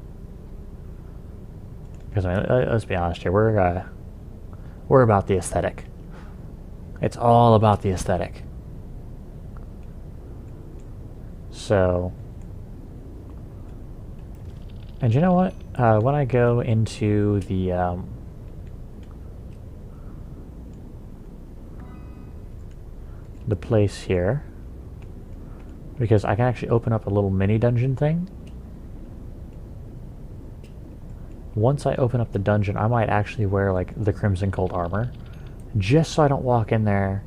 I mean, let's be honest here, we're about the aesthetic. It's all about the aesthetic. So... And you know what? When I go into the, place here, because I can actually open up a little mini dungeon thing. Once I open up the dungeon, I might actually wear like the Crimson Cult armor, just so I don't walk in there,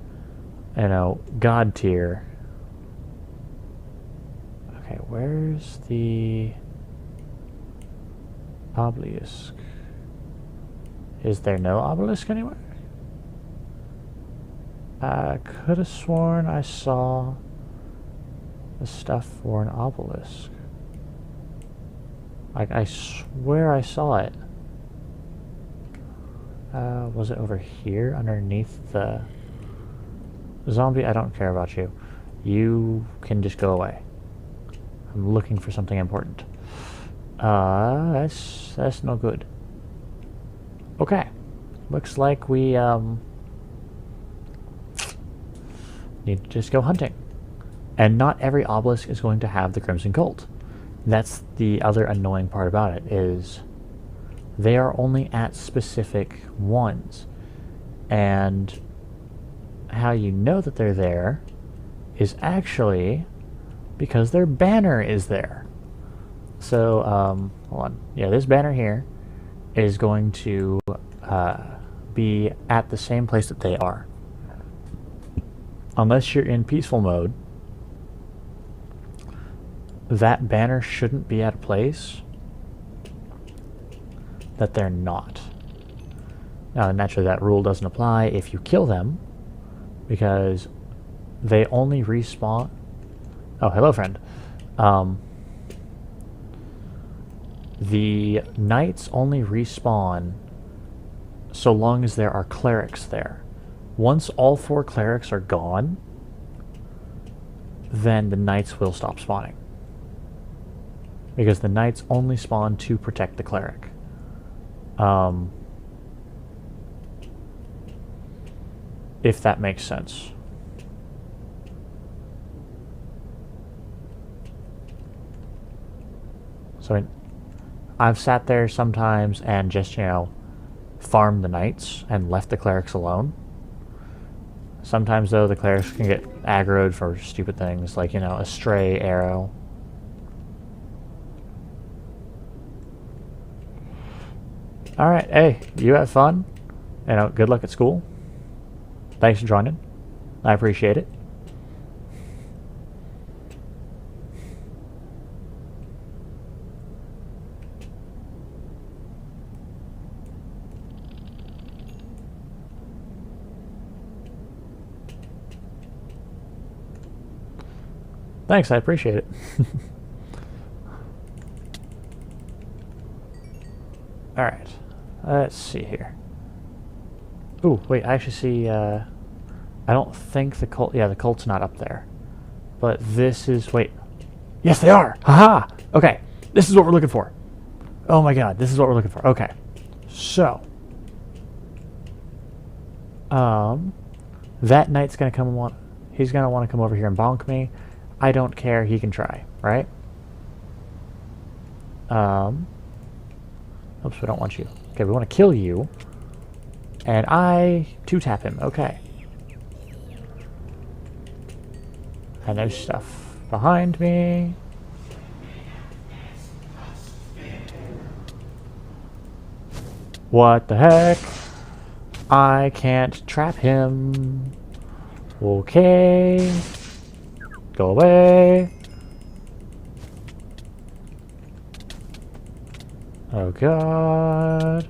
god tier. Okay, where's the obelisk? Is there no obelisk anywhere? I could have sworn I saw the stuff for an obelisk. Like, I swear I saw it. Was it over here underneath the zombie? I don't care about you. You can just go away. I'm looking for something important. That's no good. Okay. Looks like we need to just go hunting. And not every obelisk is going to have the Crimson Cult. That's the other annoying part about it, is they are only at specific ones. And how you know that they're there is actually because their banner is there. So, hold on. Yeah, this banner here is going to be at the same place that they are. Unless you're in peaceful mode, that banner shouldn't be at a place that they're not. Now, naturally, that rule doesn't apply if you kill them, because they only respawn. Oh, hello, friend. The knights only respawn so long as there are clerics there. Once all 4 clerics are gone, then the knights will stop spawning. Because the knights only spawn to protect the cleric. If that makes sense. So I've sat there sometimes and just, farmed the knights and left the clerics alone. Sometimes, though, the clerics can get aggroed for stupid things like, a stray arrow. Alright, hey, you have fun. Good luck at school. Thanks for joining. I appreciate it. Thanks, I appreciate it. Alright, let's see here. Ooh, wait, I actually see, I don't think the cult, yeah, the cult's not up there. But this is, wait. Yes, they are! Haha! Okay, this is what we're looking for. Oh my god, this is what we're looking for. Okay, so. That knight's gonna come, he's gonna want to come over here and bonk me. I don't care, he can try, right? Oops, we don't want you. Okay, we want to kill you. And I 2-tap him, okay. And there's stuff behind me. What the heck? I can't trap him. Okay. Go away. Oh god.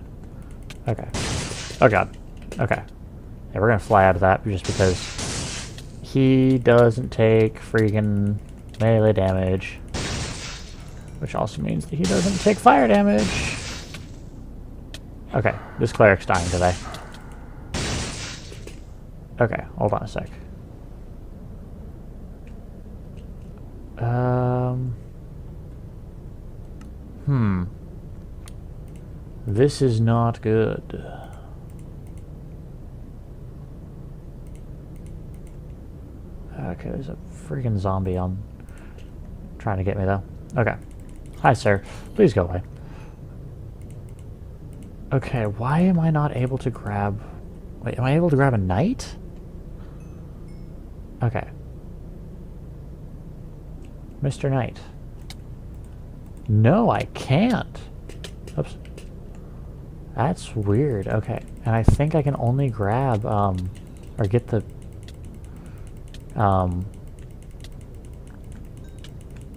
Okay. Oh god. Okay. Yeah, we're gonna fly out of that just because he doesn't take freaking melee damage. Which also means that he doesn't take fire damage. Okay, this cleric's dying today. Okay, hold on a sec. This is not good. Okay, there's a freaking zombie on trying to get me though. Okay. Hi, sir. Please go away. Okay, why am I not able to grab... Wait, am I able to grab a knight? Okay. Mr. Knight. No, I can't. Oops. That's weird. Okay. And I think I can only grab, or get the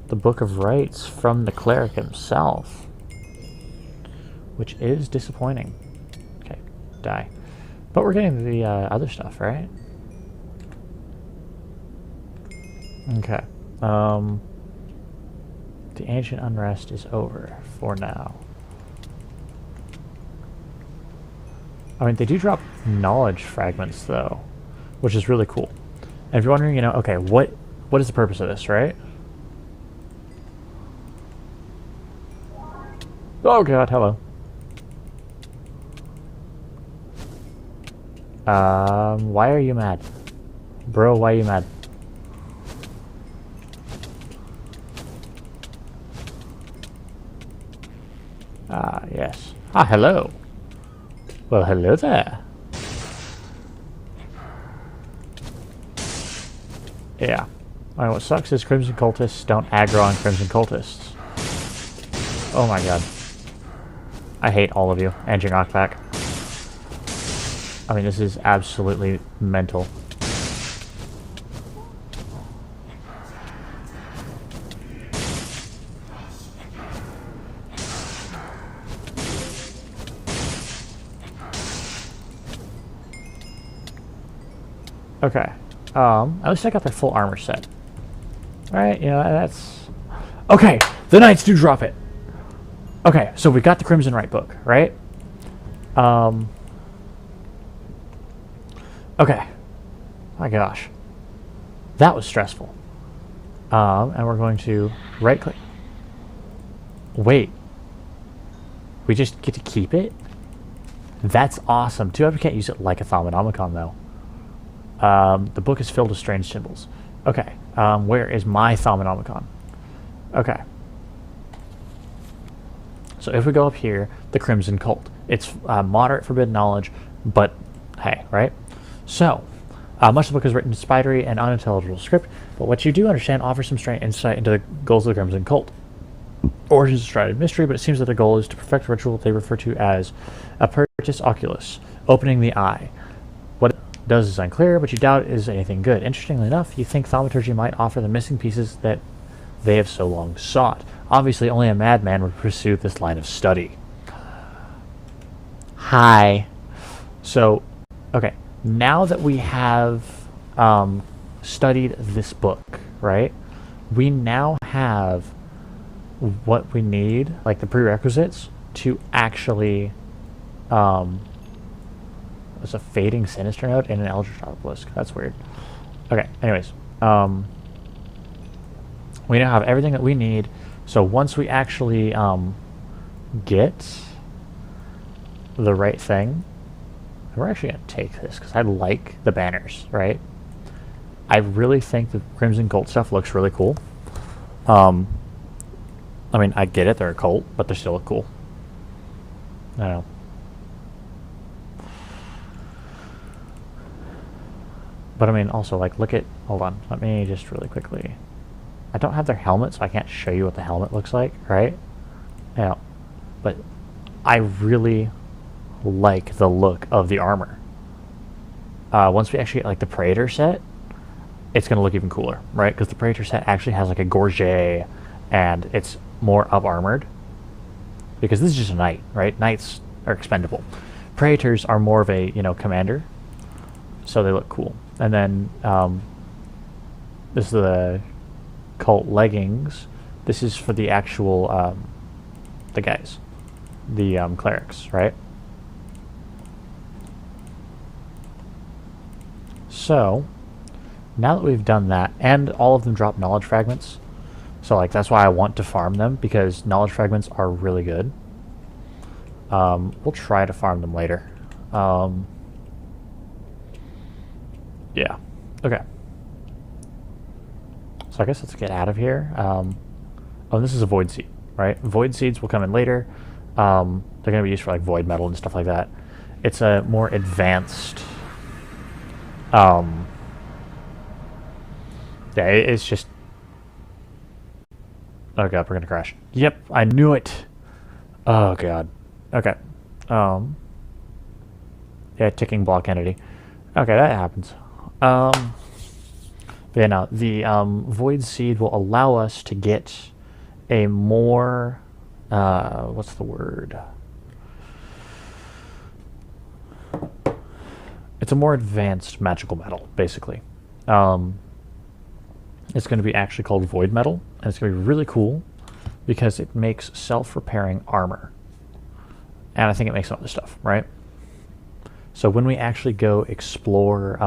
Book of Rites from the cleric himself. Which is disappointing. Okay, die. But we're getting the other stuff, right? Okay. The Ancient Unrest is over for now. I mean, they do drop knowledge fragments, though, which is really cool. And if you're wondering, you know, okay, what is the purpose of this, right? Oh god, hello. Why are you mad? Bro, why are you mad? Ah, yes. Ah, hello. Well, hello there. Yeah. Alright, what sucks is Crimson Cultists don't aggro on Crimson Cultists. Oh my god. I hate all of you, and your knockback. I mean, this is absolutely mental. Okay. At least I got the full armor set. Alright, you know, that's... Okay! The Knights do drop it! Okay, so we got the Crimson Rite book, right? Okay. My gosh. That was stressful. And we're going to right-click. Wait. We just get to keep it? That's awesome. Too bad we can't use it like a Thaumonomicon, though. The book is filled with strange symbols. Okay. Where is my Thaumonomicon? Okay. So if we go up here, the Crimson Cult. It's moderate forbidden knowledge, but hey, right? So, much of the book is written in spidery and unintelligible script, but what you do understand offers some strange insight into the goals of the Crimson Cult. Origins of Strided Mystery, but it seems that their goal is to perfect a ritual they refer to as Apertus Oculus, opening the eye. What it does is unclear, but you doubt it is anything good. Interestingly enough, you think thaumaturgy might offer the missing pieces that they have so long sought. Obviously, only a madman would pursue this line of study. Hi. So, okay, now that we have studied this book, right, we now have what we need, like the prerequisites, to actually, there's a fading sinister note and an Eldritch Obelisk. That's weird. Okay, anyways, we now have everything that we need. So once we actually get the right thing, we're actually going to take this because I like the banners, right? I really think the Crimson Cult stuff looks really cool. I mean, I get it, they're a cult, but they still look cool. I don't know. But I mean, also, like, look at... Hold on, let me just really quickly... I don't have their helmet, so I can't show you what the helmet looks like, right? Yeah. But I really like the look of the armor. Once we actually get, like, the Praetor set, it's going to look even cooler, right? Because the Praetor set actually has, like, a gorget, and it's more up-armored. Because this is just a knight, right? Knights are expendable. Praetors are more of a, you know, commander. So they look cool. And then, this is the cult leggings. This is for the actual, the guys. The, clerics, right? So, now that we've done that, and all of them drop knowledge fragments, so like that's why I want to farm them, because knowledge fragments are really good. We'll try to farm them later. Yeah. Okay. So I guess let's get out of here. Oh, this is a void seed, right? Void seeds will come in later. They're going to be used for like void metal and stuff like that. It's a more advanced... yeah, it's just... Oh god, we're gonna crash. Yep, I knew it! Oh god. Okay. Yeah, ticking block entity. Okay, that happens. But yeah, no, the Void Seed will allow us to get a more... what's the word? It's a more advanced magical metal, basically. It's going to be actually called Void Metal, and it's going to be really cool because it makes self-repairing armor. And I think it makes some other stuff, right? So when we actually go explore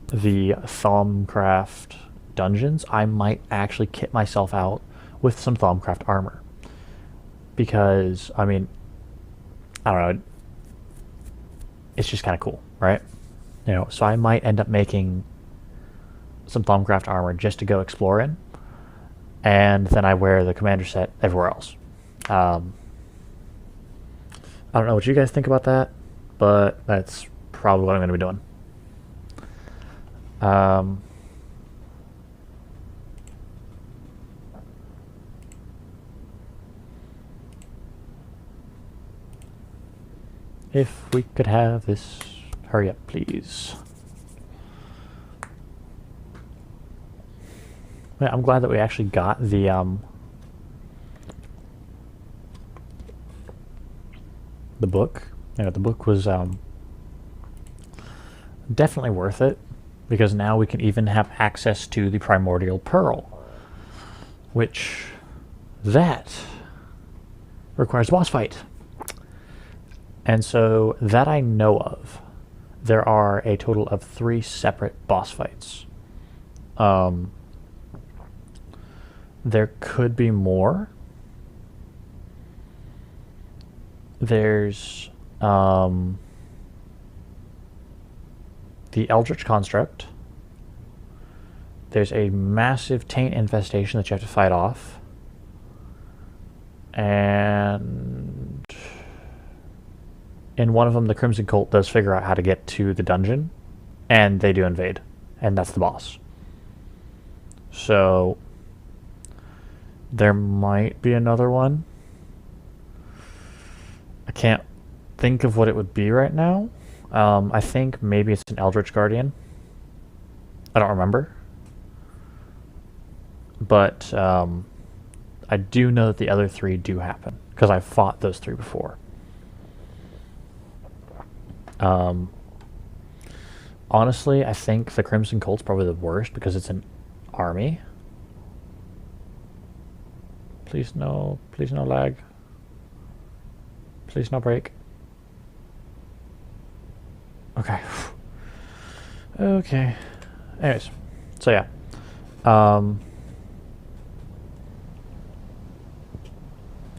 the Thaumcraft dungeons, I might actually kit myself out with some Thaumcraft armor. Because, I mean, I don't know, it's just kind of cool, right? You know, so I might end up making some Thaumcraft armor just to go explore in, and then I wear the commander set everywhere else. I don't know what you guys think about that, but that's probably what I'm going to be doing. If we could have this, hurry up, please. Yeah, I'm glad that we actually got the book. You know, the book was definitely worth it, because now we can even have access to the Primordial Pearl, which that requires a boss fight. And so that I know of, there are a total of 3 separate boss fights. There could be more. There's the Eldritch Construct. There's a massive taint infestation that you have to fight off. And in one of them, the Crimson Cult does figure out how to get to the dungeon, and they do invade, and that's the boss. So there might be another one. I can't think of what it would be right now. I think maybe it's an Eldritch Guardian. I don't remember. But I do know that the other 3 do happen, because I've fought those 3 before. Honestly, I think the Crimson Cult's probably the worst, because it's an army. Please no lag. Please no break. Okay. Okay. Anyways, so yeah.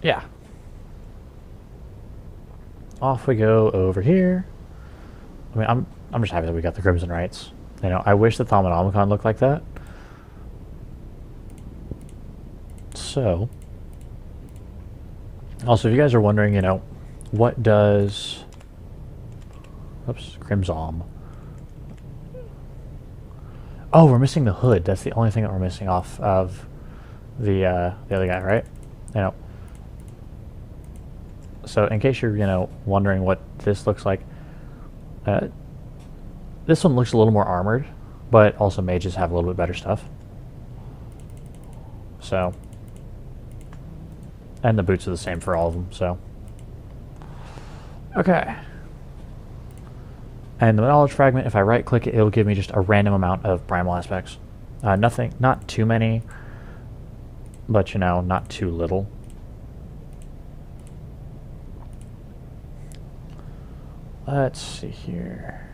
Yeah. Off we go over here. I mean, I'm just happy that we got the Crimson Rites. You know, I wish the Thaumonomicon looked like that. So, also, if you guys are wondering, you know, what does... Oops, Crimson. Oh, we're missing the hood. That's the only thing that we're missing off of the other guy, right? You know. So, in case you're, you know, wondering what this looks like, this one looks a little more armored, but also mages have a little bit better stuff. So, and the boots are the same for all of them, so. Okay. And the knowledge fragment, if I right click it, it'll give me just a random amount of primal aspects. Nothing, not too many, but you know, not too little. Let's see here.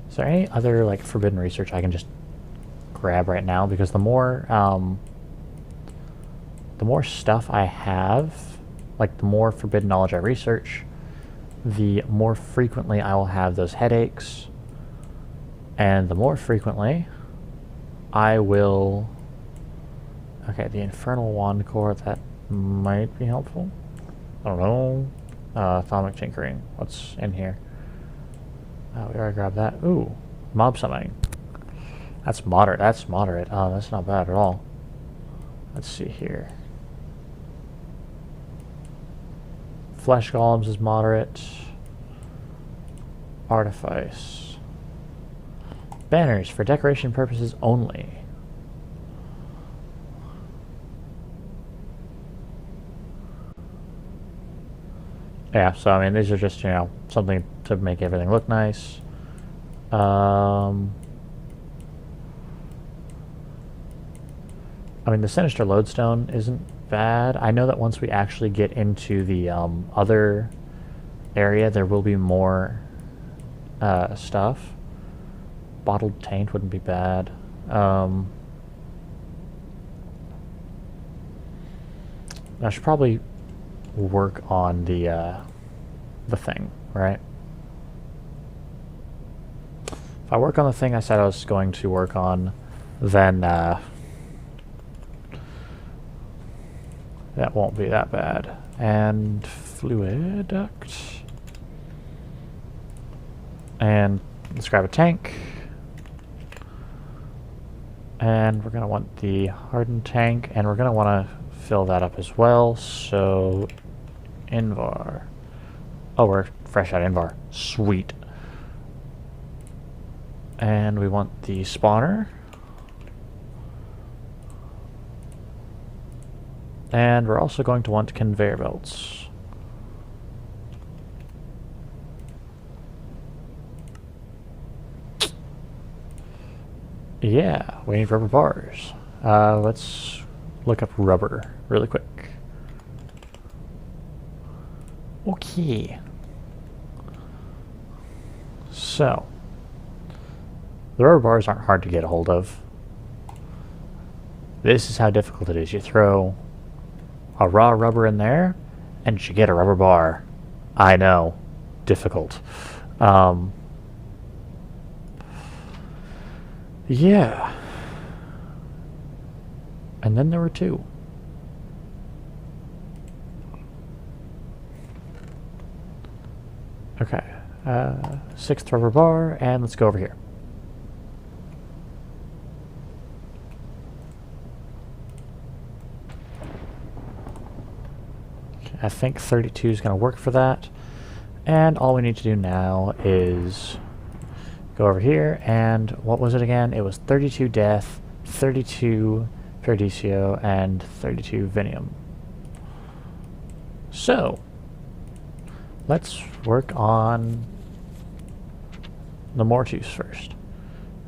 Is there any other like forbidden research I can just grab right now? Because the more stuff I have, like the more forbidden knowledge I research, the more frequently I will have those headaches, and the more frequently I will... Okay, the Infernal Wand Core, that might be helpful. I don't know. Thaumic Tinkering, what's in here? Oh, we already grabbed that. Ooh, Mob Summoning. That's moderate. That's moderate. Oh, that's not bad at all. Let's see here. Flesh Golems is moderate. Artifice. Banners for decoration purposes only. Yeah, so I mean, these are just, you know, something to make everything look nice. I mean, the Sinister Lodestone isn't bad. I know that once we actually get into the other area, there will be more stuff. Bottled taint wouldn't be bad. I should probably work on the thing, right? If I work on the thing I said I was going to work on, then that won't be that bad. And fluid duct. And let's grab a tank. And we're going to want the hardened tank, and we're going to want to fill that up as well. So, Invar. Oh, we're fresh out of Invar. Sweet. And we want the spawner. And we're also going to want conveyor belts. Yeah, we need rubber bars. Let's look up rubber really quick. Okay. So, the rubber bars aren't hard to get a hold of. This is how difficult it is. You throw a raw rubber in there, and you get a rubber bar. I know. Difficult. Yeah. And then there were two. Okay. 6th rubber bar, and let's go over here. Okay, I think 32 is going to work for that. And all we need to do now is go over here, and what was it again? It was 32 death, 32 Paradiso, and 32 Venium. So, let's work on the Mortus first.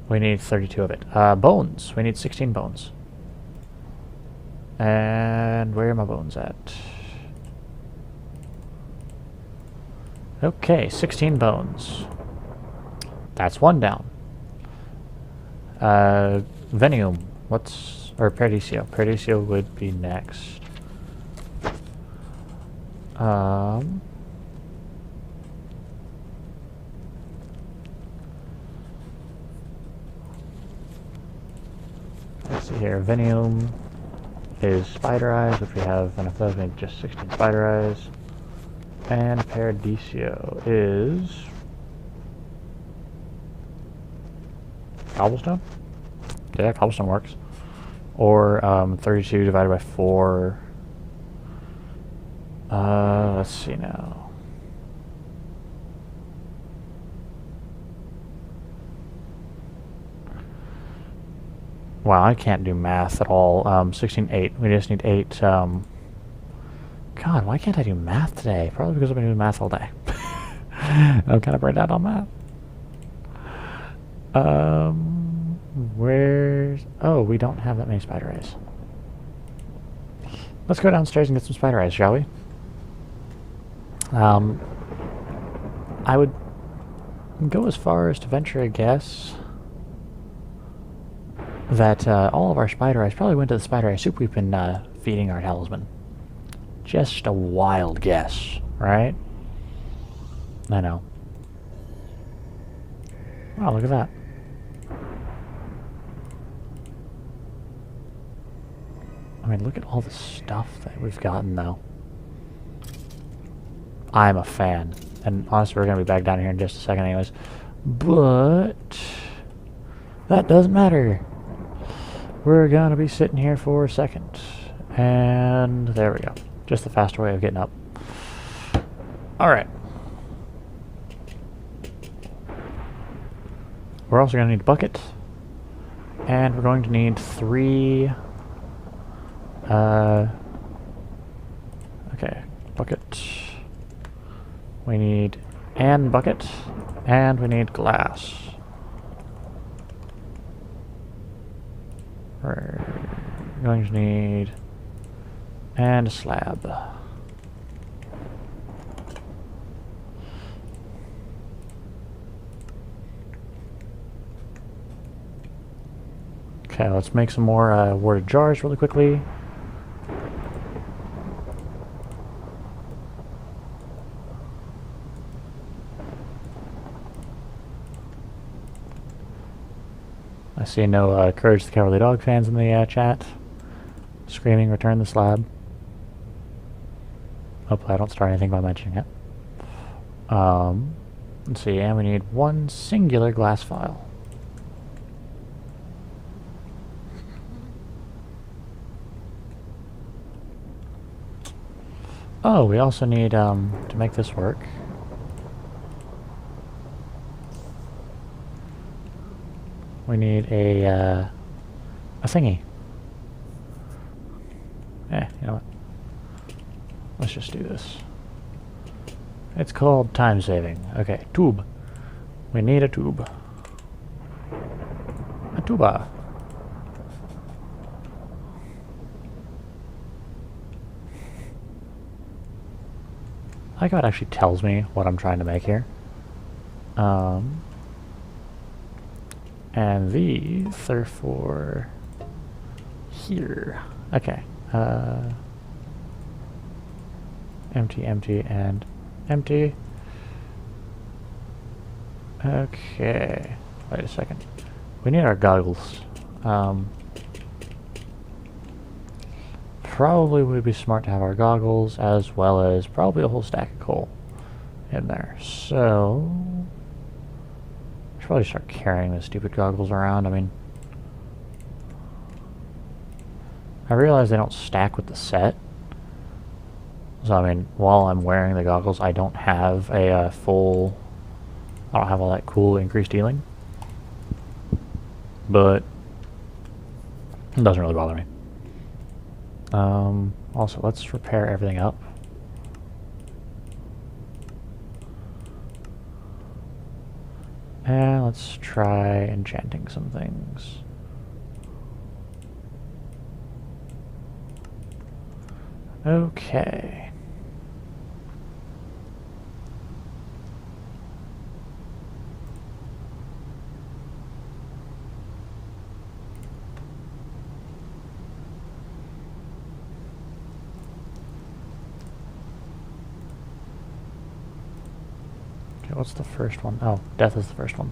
We need 32 of it. Bones. We need 16 bones. And where are my bones at? Okay, 16 bones. That's one down. Venium. Or Paradiso. Paradiso would be next. Let's see here. Venium is spider eyes, which we have enough of. Maybe just 16 spider eyes. And Paradiso is cobblestone? Yeah, cobblestone works. Or 32 divided by 4. Let's see now. Wow, I can't do math at all. 16, 8. We just need 8. God, why can't I do math today? Probably because I've been doing math all day. I'm kind of burned out on math. Where's... Oh, we don't have that many spider eyes. Let's go downstairs and get some spider eyes, shall we? I would go as far as to venture a guess that all of our spider eyes probably went to the spider eye soup we've been feeding our talisman. Just a wild guess, right? I know. Wow, look at that. I mean, look at all the stuff that we've gotten, though. I'm a fan. And honestly, we're going to be back down here in just a second anyways. But that doesn't matter. We're going to be sitting here for a second. And there we go. Just the faster way of getting up. Alright. We're also going to need a bucket. And we're going to need 3... okay, bucket. We need an bucket. And we need glass. We're going to need And a slab. Okay, let's make some more warded jars really quickly. I see no Courage the Cowardly Dog fans in the chat. Screaming, return the slab. Hopefully I don't start anything by mentioning it. Let's see, and we need one singular glass file. Oh, we also need, to make this work. We need a thingy. You know what? Let's just do this. It's called time saving. Okay, tube. We need a tube. A tuba. I like how it actually tells me what I'm trying to make here. And these are for here. Okay. Empty, empty, and empty. Okay. Wait a second. We need our goggles. Probably would be smart to have our goggles as well as probably a whole stack of coal in there. So I should probably start carrying the stupid goggles around. I mean, I realize they don't stack with the set. So I mean, while I'm wearing the goggles, I don't have a full, I don't have all that cool increased healing. But it doesn't really bother me. Also, let's repair everything up. And let's try enchanting some things. Okay. What's the first one? Oh, death is the first one.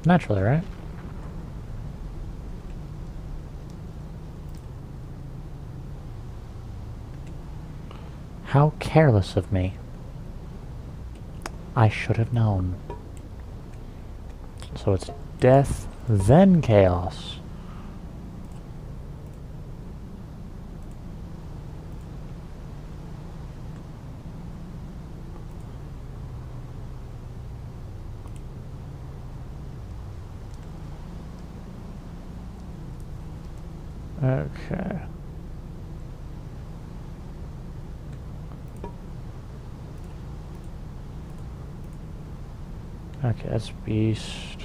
Naturally, right? How careless of me. I should have known. So it's death, then chaos. Okay. Okay, that's beast.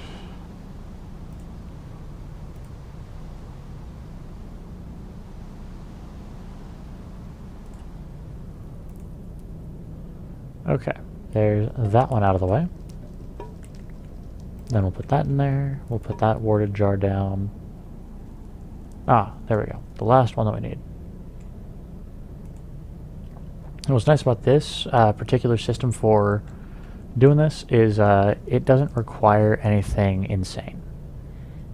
Okay, there's that one out of the way. Then we'll put that in there. We'll put that warded jar down. Ah, there we go. The last one that we need. And what's nice about this particular system for doing this is it doesn't require anything insane,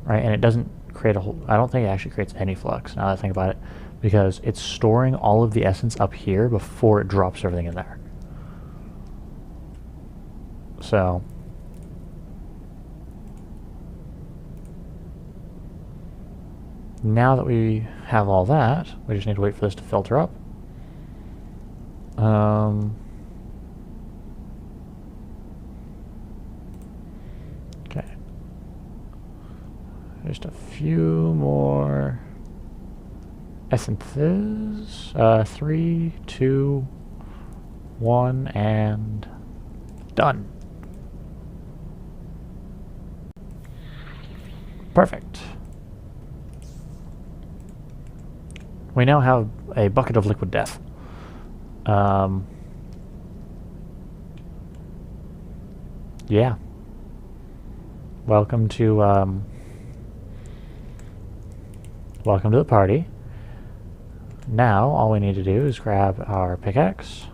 right? And it doesn't create a whole, I don't think it actually creates any flux, now that I think about it, because it's storing all of the essence up here before it drops everything in there. So now that we have all that, we just need to wait for this to filter up. Okay. Just a few more essences. 3, 2, 1, and done. Perfect. We now have a bucket of liquid death. Yeah. Welcome to the party. Now, all we need to do is grab our pickaxe,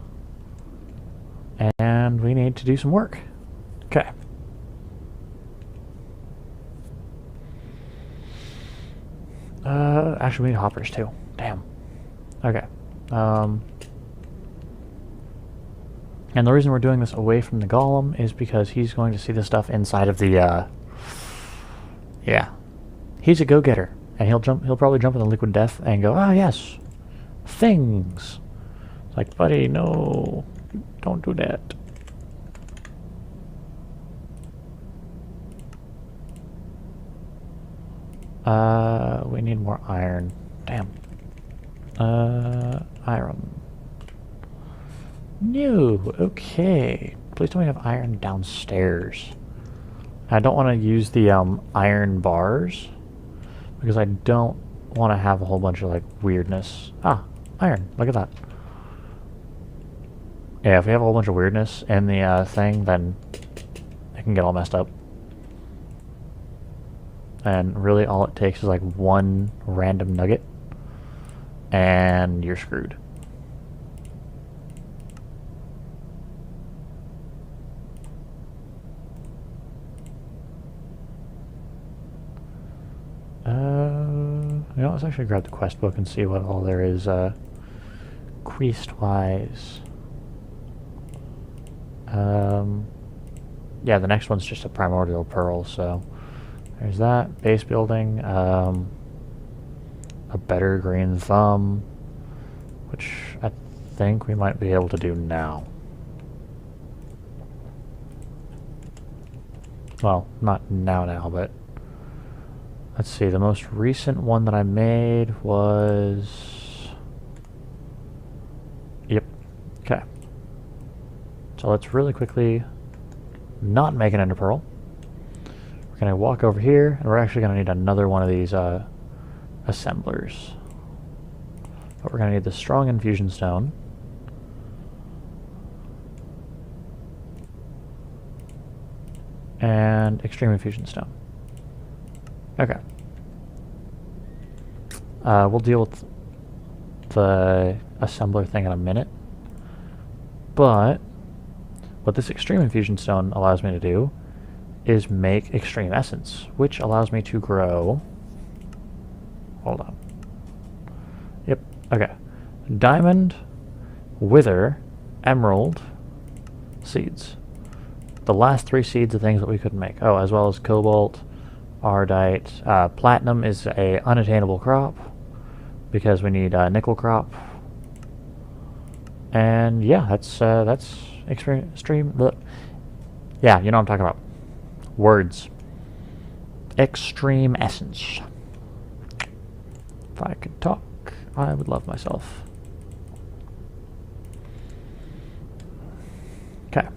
and we need to do some work. Okay. Actually, we need hoppers too. Damn. Okay. And the reason we're doing this away from the golem is because he's going to see the stuff inside of the, yeah. He's a go-getter. And he'll probably jump in the liquid death and go, ah, yes, things. It's like, buddy, no, don't do that. We need more iron. Damn. Iron. No, okay. Please tell me I have iron downstairs. I don't want to use the iron bars because I don't want to have a whole bunch of like weirdness. Ah, iron. Look at that. Yeah, if we have a whole bunch of weirdness in the thing, then it can get all messed up. And really all it takes is like one random nugget and you're screwed. You know, let's actually grab the quest book and see what all there is quest-wise. Yeah, the next one's just a primordial pearl, so there's that. Base building, a better green thumb, which I think we might be able to do now. Well, not now, but let's see, the most recent one that I made was... Yep. Okay. So let's really quickly not make an ender pearl. We're going to walk over here, and we're actually going to need another one of these assemblers. But we're going to need the strong infusion stone. And extreme infusion stone. Okay. We'll deal with the assembler thing in a minute. But what this extreme infusion stone allows me to do is make extreme essence, which allows me to grow... Hold on. Yep, okay. Diamond, wither, emerald, seeds. The last 3 seeds are things that we couldn't make. Oh, as well as cobalt, ardite. Platinum is a unattainable crop because we need nickel crop. And yeah, that's extreme. Yeah, you know what I'm talking about. Words. Extreme essence. If I could talk, I would love myself. Okay.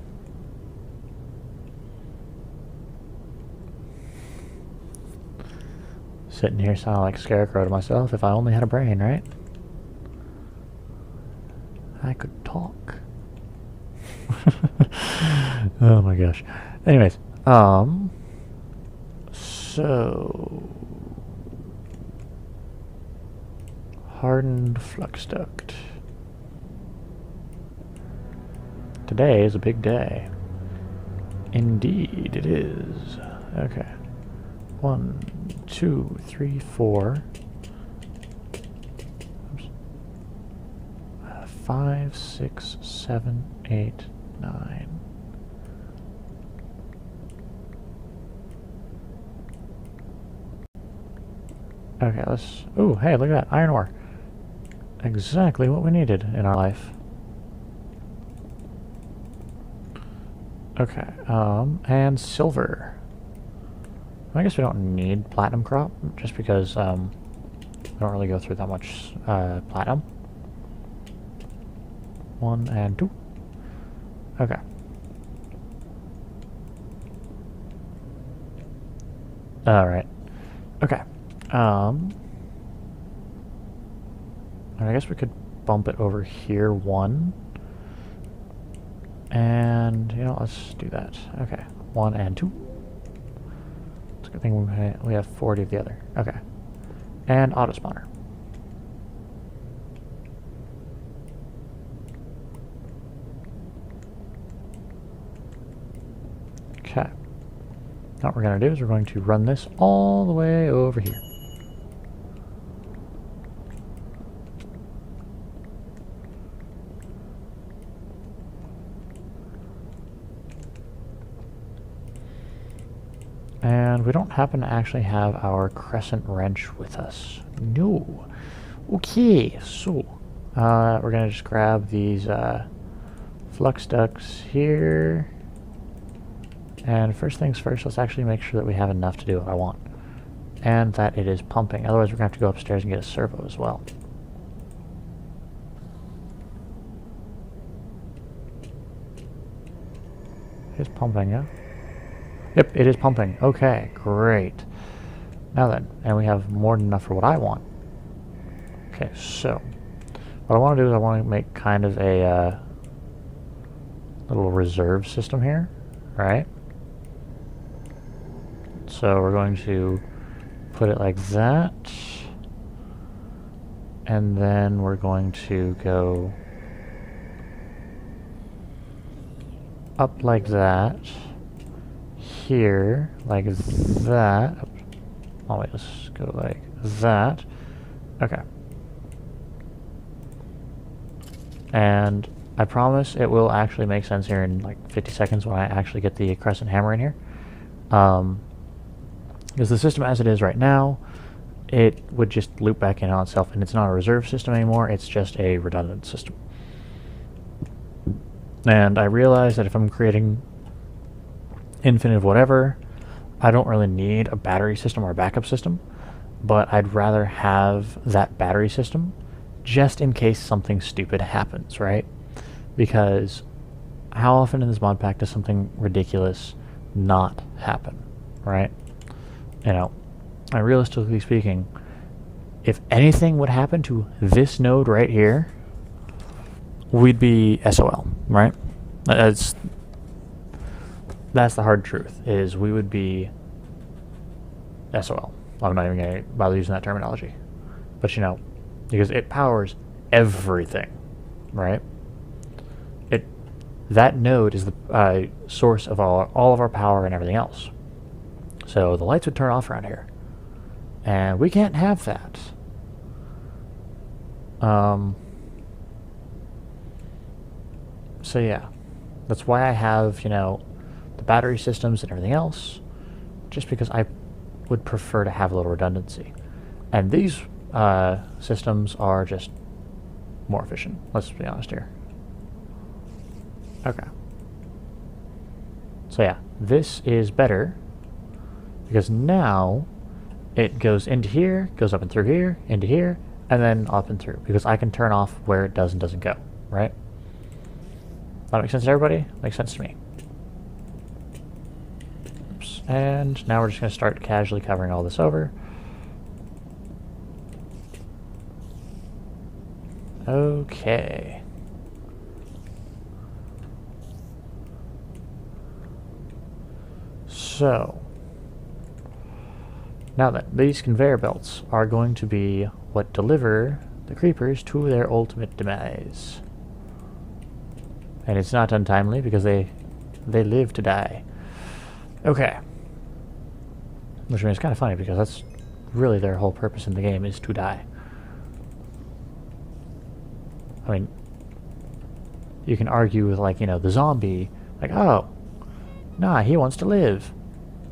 Sitting here sounding like a scarecrow to myself. If I only had a brain, right? I could talk. Oh my gosh. Anyways, so hardened flux duct. Today is a big day. Indeed, it is. Okay. 1, 2, 3, 4. 5, 6, 7, 8, 9. Okay, let's... Ooh, hey, look at that. Iron ore. Exactly what we needed in our life. Okay, and silver. I guess we don't need platinum crop, just because, we don't really go through that much, platinum. 1 and 2. Okay. Alright. Okay. And I guess we could bump it over here 1. And, you know, let's do that. Okay, 1 and 2. It's a good thing we have 40 of the other. Okay. And auto spawner. Okay. Now what we're going to do is we're going to run this all the way over here. And we don't happen to actually have our crescent wrench with us. No. Okay, so we're going to just grab these flux ducts here. And first things first, let's actually make sure that we have enough to do what I want. And that it is pumping. Otherwise, we're going to have to go upstairs and get a servo as well. It's pumping, yeah? Yep, it is pumping. Okay, great. Now then, and we have more than enough for what I want. Okay, so what I want to do is I want to make kind of a little reserve system here, right? So we're going to put it like that, and then we're going to go up like that, here, like that. Oh wait, let's go like that. Okay. And I promise it will actually make sense here in like 50 seconds when I actually get the crescent hammer in here. Because the system as it is right now, it would just loop back in on itself, and it's not a reserve system anymore, it's just a redundant system. And I realize that if I'm creating infinite whatever, I don't really need a battery system or a backup system, but I'd rather have that battery system just in case something stupid happens, right? Because how often in this mod pack does something ridiculous not happen, right? You know, and realistically speaking, if anything would happen to this node right here, we'd be SOL, right? That's the hard truth, is we would be SOL. I'm not even going to bother using that terminology. But you know, because it powers everything, right? That node is the source of all of our power and everything else. So the lights would turn off around here. And we can't have that. So yeah, that's why I have, you know, the battery systems and everything else, just because I would prefer to have a little redundancy. And these systems are just more efficient, let's be honest here. Okay. So yeah, this is better, because now it goes into here, goes up and through here, into here, and then up and through, because I can turn off where it does and doesn't go, right? That makes sense to everybody? Makes sense to me. Oops. And now we're just going to start casually covering all this over. Okay. So, now then, these conveyor belts are going to be what deliver the creepers to their ultimate demise. And it's not untimely, because they live to die. Okay. Which means it's kind of funny, because that's really their whole purpose in the game, is to die. I mean, you can argue with, like, you know, the zombie, like, oh, nah, he wants to live.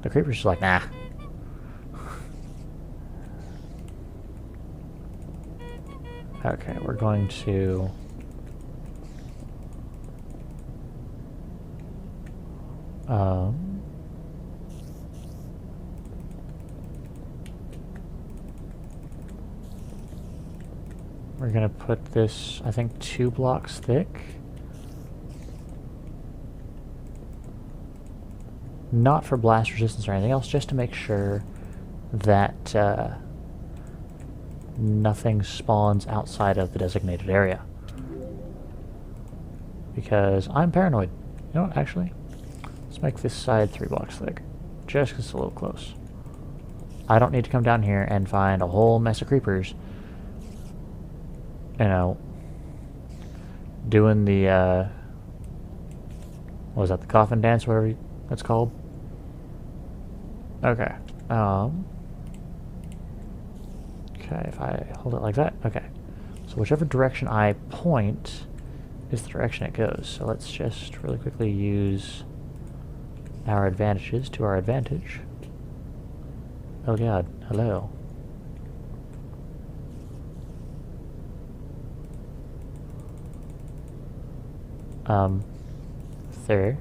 The creeper's just like, nah. Okay, we're going to... we're gonna put this, I think, 2 blocks thick. Not for blast resistance or anything else, just to make sure that nothing spawns outside of the designated area. Because I'm paranoid. You know what, actually? Let's make this side 3 blocks thick. Just because it's a little close. I don't need to come down here and find a whole mess of creepers. You know, doing the, what was that, the coffin dance, whatever that's called? Okay. Okay, if I hold it like that, okay. So whichever direction I point is the direction it goes. So let's just really quickly use our advantages to our advantage. Oh god, hello. There.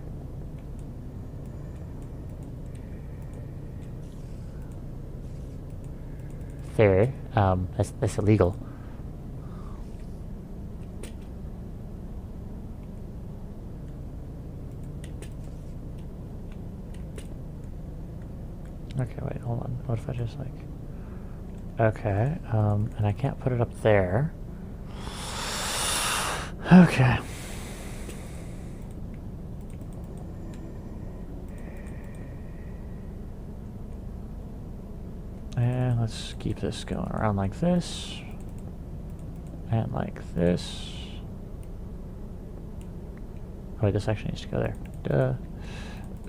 There. That's illegal. Okay, wait, hold on. What if I just like... Okay, and I can't put it up there. Okay. And let's keep this going around like this. And like this. Oh wait, this actually needs to go there. Duh.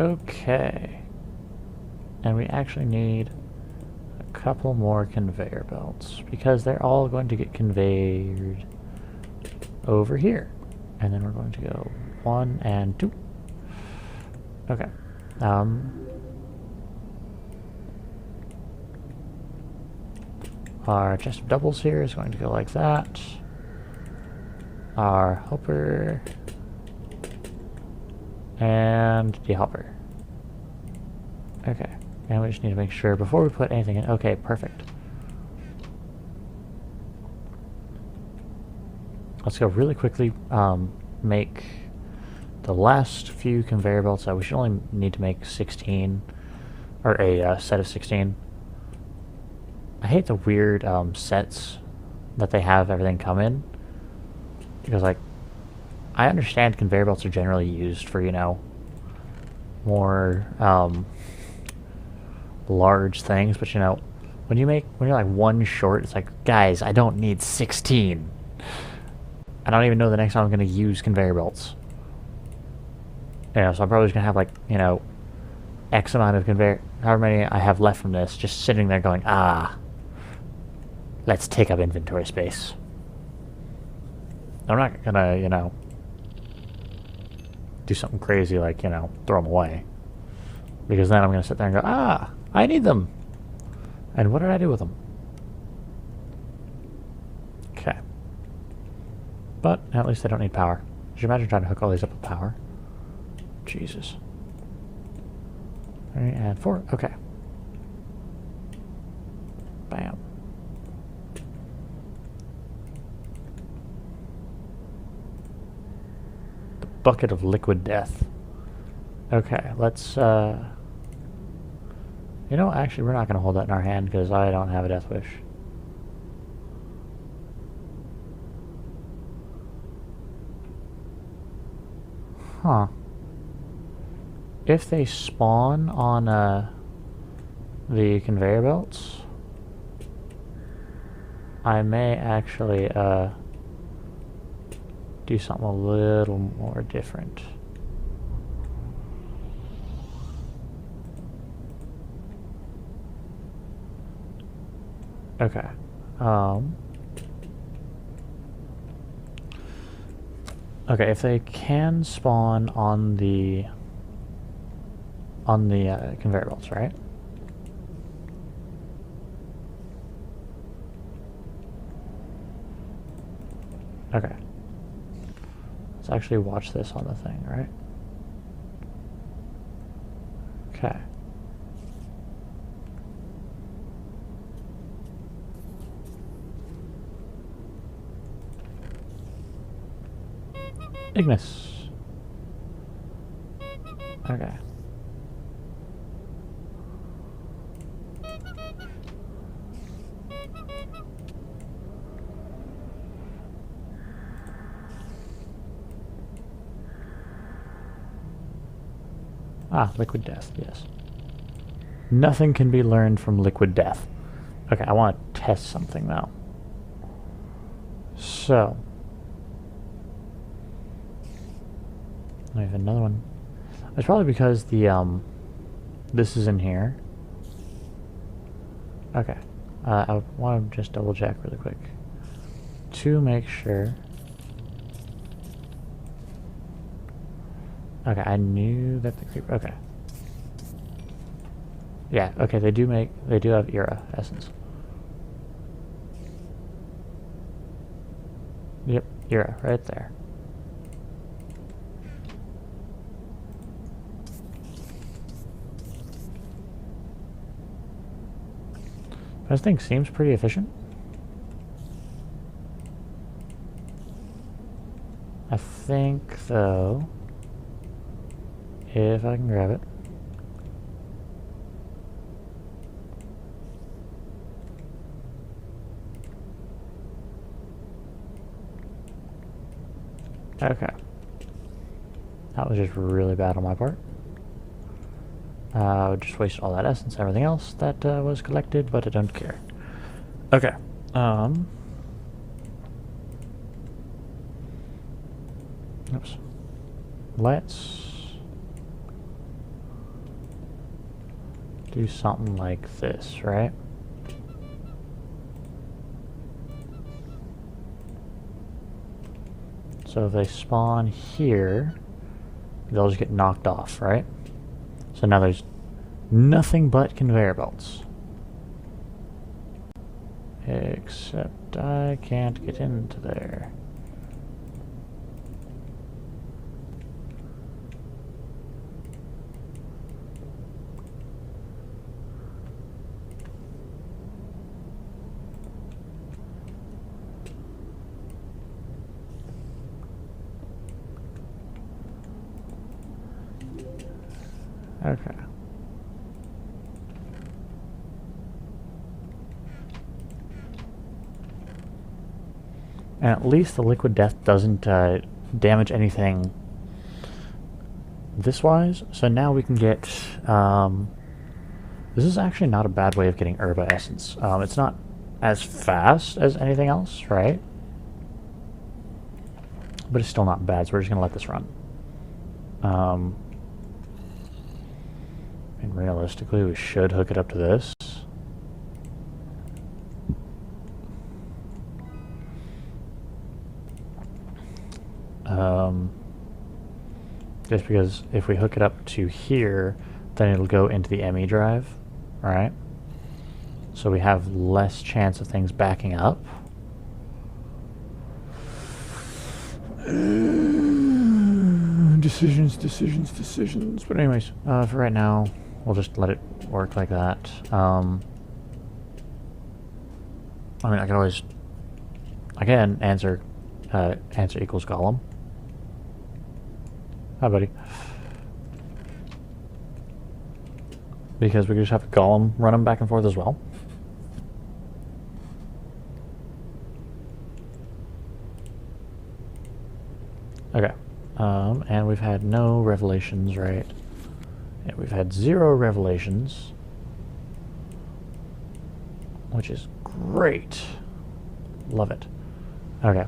Okay. And we actually need a couple more conveyor belts, because they're all going to get conveyed over here. And then we're going to go 1 and 2. Okay. Our chest of doubles here is going to go like that. Our hopper. And the hopper. Okay. And we just need to make sure before we put anything in. Okay, perfect. Let's go really quickly make the last few conveyor belts. We should only need to make 16, or a set of 16. I hate the weird sets that they have everything come in, because like, I understand conveyor belts are generally used for, you know, more large things, but you know, when you're like 1 short, it's like, guys, I don't need 16. I don't even know the next time I'm going to use conveyor belts. You know, so I'm probably just going to have like, you know, X amount of conveyor, however many I have left from this, just sitting there going, let's take up inventory space. I'm not gonna, you know, do something crazy like, you know, throw them away. Because then I'm gonna sit there and go, I need them. And what did I do with them? Okay. But at least I don't need power. Could you imagine trying to hook all these up with power? Jesus. 3 and 4. Okay. Bam. The bucket of liquid death. Okay, let's, you know, actually, we're not going to hold that in our hand because I don't have a death wish. Huh. If they spawn on the conveyor belts, I may actually do something a little more different. Okay. Okay, if they can spawn on the conveyor belts, right? Okay. Let's actually watch this on the thing, right? Okay. Ignis. Okay. Ah, liquid death, yes. Nothing can be learned from liquid death. Okay, I want to test something now. So. I have another one. It's probably because the, this is in here. Okay. I want to just double check really quick. To make sure. Okay, I knew that the creeper. Okay. Yeah, okay, they do have Era essence. Yep, Era, right there. This thing seems pretty efficient. I think, though, if I can grab it. Okay. That was just really bad on my part. Just wasted all that essence and everything else that was collected, but I don't care. Okay. Oops. Let's do something like this, right? So if they spawn here, they'll just get knocked off, right? So now there's nothing but conveyor belts. Except I can't get into there. Okay. And at least the liquid death doesn't damage anything this wise. So now we can get... this is actually not a bad way of getting Herba Essence. It's not as fast as anything else, right? But it's still not bad, so we're just going to let this run. And realistically, we should hook it up to this. Just because if we hook it up to here, then it'll go into the ME drive, right? So we have less chance of things backing up. Decisions. But anyways, for right now, we'll just let it work like that. I mean, I can always, again, answer equals column. Hi, buddy. Because we could just have a golem run them back and forth as well. Okay. And we've had no revelations, right? Yeah, we've had 0 revelations. Which is great. Love it. Okay.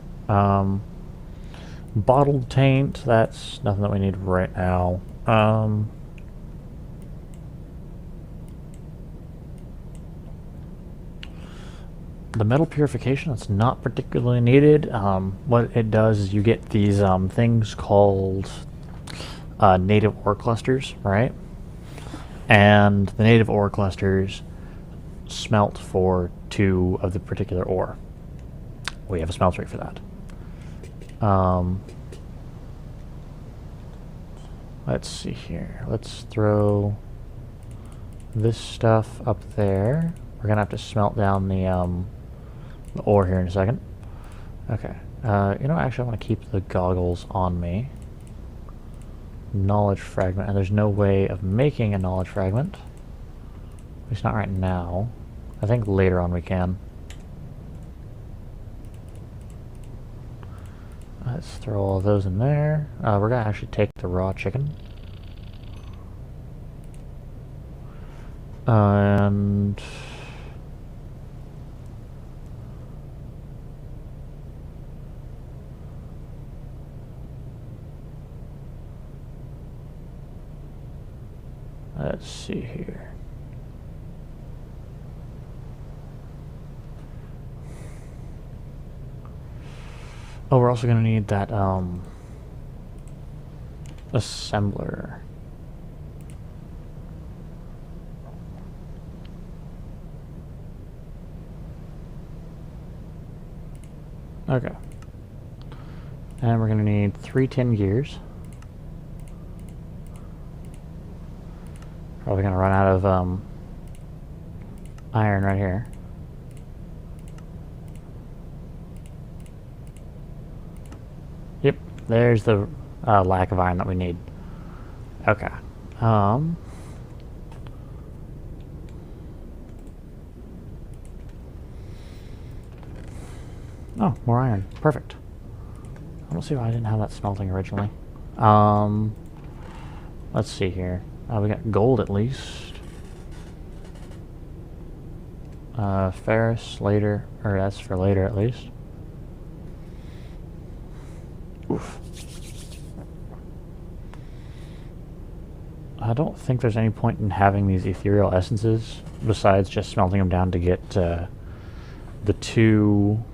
Bottled taint, that's nothing that we need right now. The metal purification, that's not particularly needed. What it does is you get these things called native ore clusters, right? And the native ore clusters smelt for 2 of the particular ore. We have a smeltery for that. Let's see here. Let's throw this stuff up there. We're gonna have to smelt down the ore here in a second. Okay. You know, actually, I want to keep the goggles on me. Knowledge fragment, and there's no way of making a knowledge fragment. At least not right now. I think later on we can. Let's throw all those in there. We're gonna actually take the raw chicken. And let's see here. Oh, we're also going to need that assembler. Okay. And we're going to need 3 tin gears. Probably going to run out of iron right here. Yep, there's the lack of iron that we need. Okay. Oh, more iron. Perfect. I don't see why I didn't have that smelting originally. Let's see here. We got gold at least. Ferrous later, or that's for later at least. Oof. I don't think there's any point in having these ethereal essences besides just smelting them down to get the 2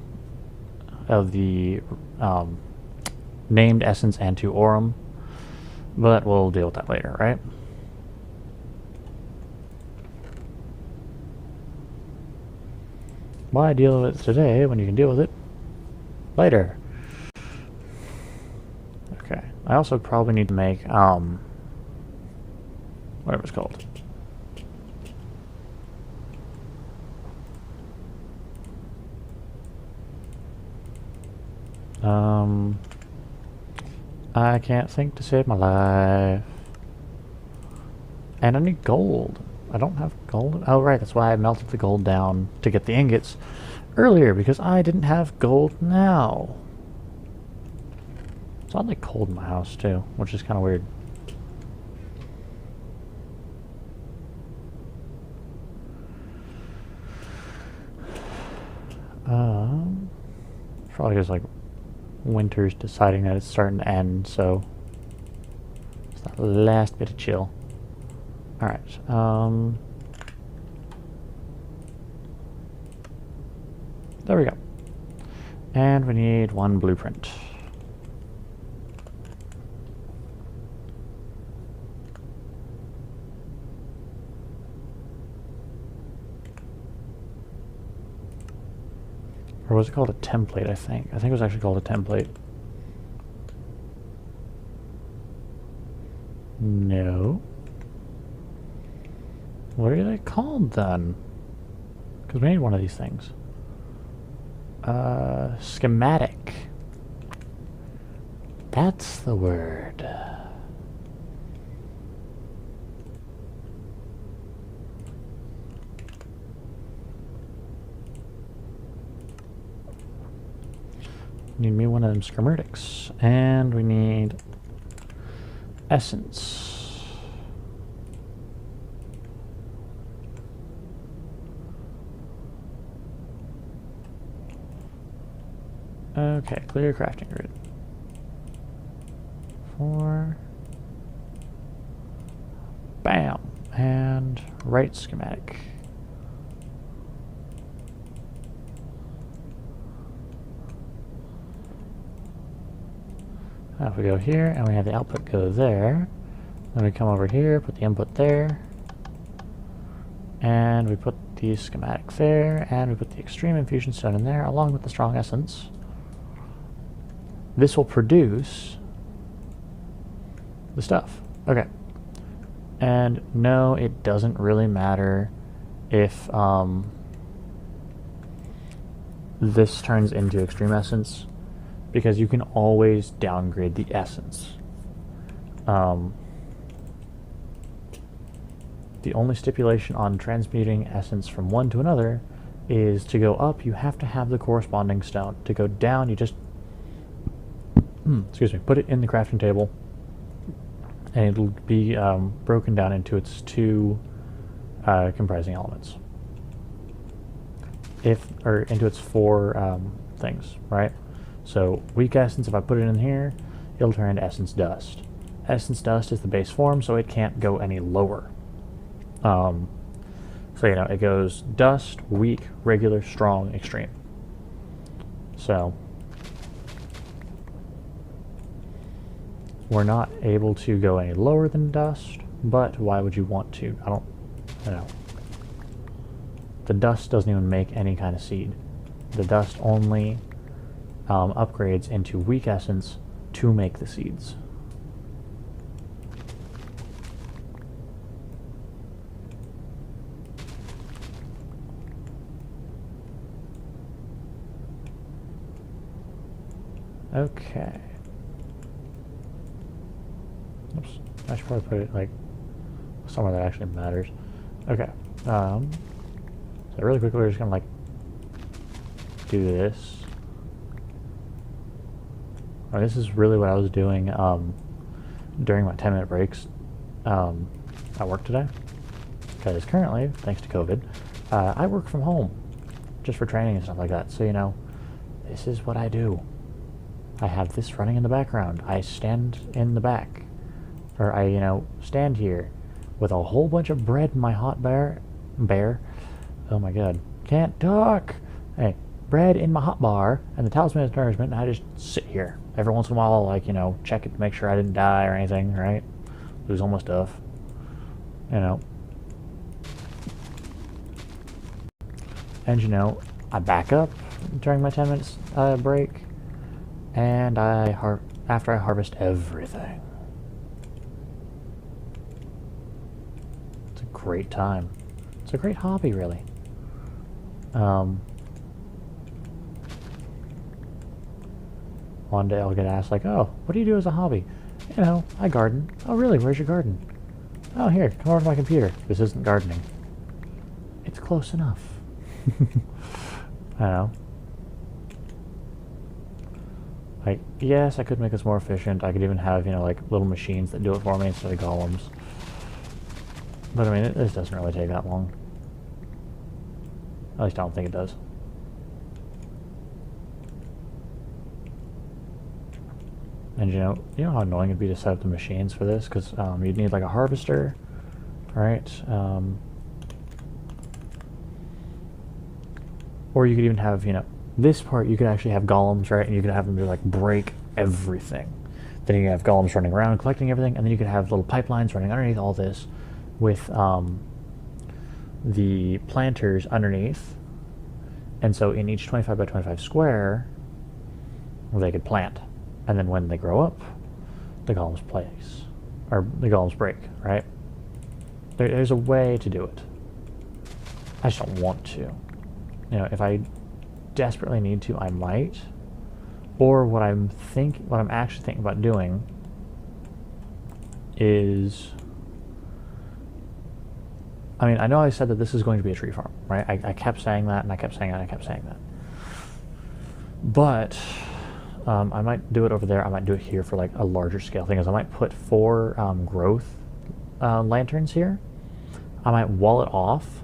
of the named essence and 2 aurum, but we'll deal with that later, right? Why deal with it today when you can deal with it later? Okay. I also probably need to make whatever it's called. I can't think to save my life. And I need gold. I don't have gold. Oh, right, that's why I melted the gold down to get the ingots earlier, because I didn't have gold now. It's oddly cold in my house, too, which is kind of weird. Probably just like winter's deciding that it's starting to end, so it's that last bit of chill. Alright, there we go. And we need 1 blueprint. Or was it called a template, I think? I think it was actually called a template. No. What are they called then? Because we need one of these things. Schematic. That's the word. Need me one of them schematics. And we need essence. Okay, clear crafting grid. 4. Bam. And right schematic. Now if we go here and we have the output go there, then we come over here, put the input there, and we put the schematic there, and we put the extreme infusion stone in there along with the strong essence. This will produce the stuff. Okay. And no, it doesn't really matter if this turns into extreme essence, because you can always downgrade the essence. The only stipulation on transmuting essence from one to another is to go up, you have to have the corresponding stone. To go down, you just excuse me, put it in the crafting table, and it'll be broken down into its 2 comprising elements. Or into its four things, right? So weak essence, if I put it in here, it'll turn into essence dust. Essence dust is the base form, so it can't go any lower. So, you know, it goes dust, weak, regular, strong, extreme. So, we're not able to go any lower than dust, but why would you want to? I don't know. The dust doesn't even make any kind of seed. The dust only upgrades into weak essence to make the seeds. Okay. Oops. I should probably put it like somewhere that actually matters. Okay. So really quickly, we're just gonna like do this. This is really what I was doing during my 10-minute breaks at work today. Because currently, thanks to COVID, I work from home just for training and stuff like that. So, you know, this is what I do. I have this running in the background. I stand in the back. Or I, you know, stand here with a whole bunch of bread in my hot bear. Oh my god. Can't talk. Hey, bread in my hot bar and the talisman of nourishment, and I just sit here. Every once in a while I'll, like, you know, check it to make sure I didn't die or anything, right? Lose all my stuff. You know. And, you know, I back up during my 10 minutes break. And after I harvest everything. It's a great time. It's a great hobby, really. One day I'll get asked, like, oh, what do you do as a hobby? You know, I garden. Oh, really? Where's your garden? Oh, here, come over to my computer. This isn't gardening. It's close enough. I know. Like, yes, I could make this more efficient. I could even have, you know, like, little machines that do it for me instead of golems. But, I mean, this doesn't really take that long. At least I don't think it does. And, you know how annoying it'd be to set up the machines for this? Because you'd need, like, a harvester, right? Or you could even have, you know, this part you could actually have golems, right? And you could have them to like break everything. Then you have golems running around collecting everything, and then you could have little pipelines running underneath all this with the planters underneath. And so in each 25 by 25 square, they could plant. And then when they grow up, the golems place. Or the golems break, right? There's a way to do it. I just don't want to. You know, if I desperately need to, I might. Or what I'm actually thinking about doing is, I mean, I know I said that this is going to be a tree farm, right? I kept saying that, and I kept saying that, and I kept saying that. But I might do it over there. I might do it here for like a larger scale thing. Is I might put 4 growth lanterns here. I might wall it off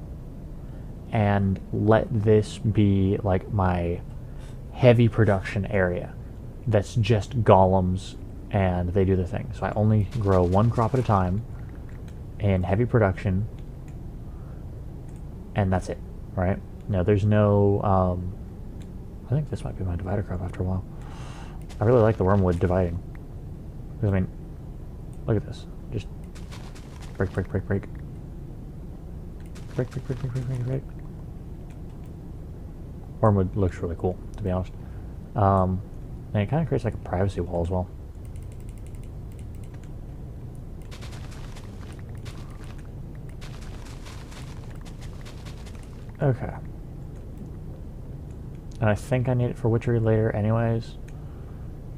and let this be like my heavy production area. That's just golems, and they do the thing. So I only grow 1 crop at a time in heavy production, and that's it, right? Now there's no, I think this might be my divider crop after a while. I really like the wormwood dividing. Because, I mean, look at this. Just break, break, break, break. Break, break, break, break, break, break, break. Wormwood looks really cool, to be honest. And it kind of creates like a privacy wall as well. Okay. And I think I need it for witchery later anyways.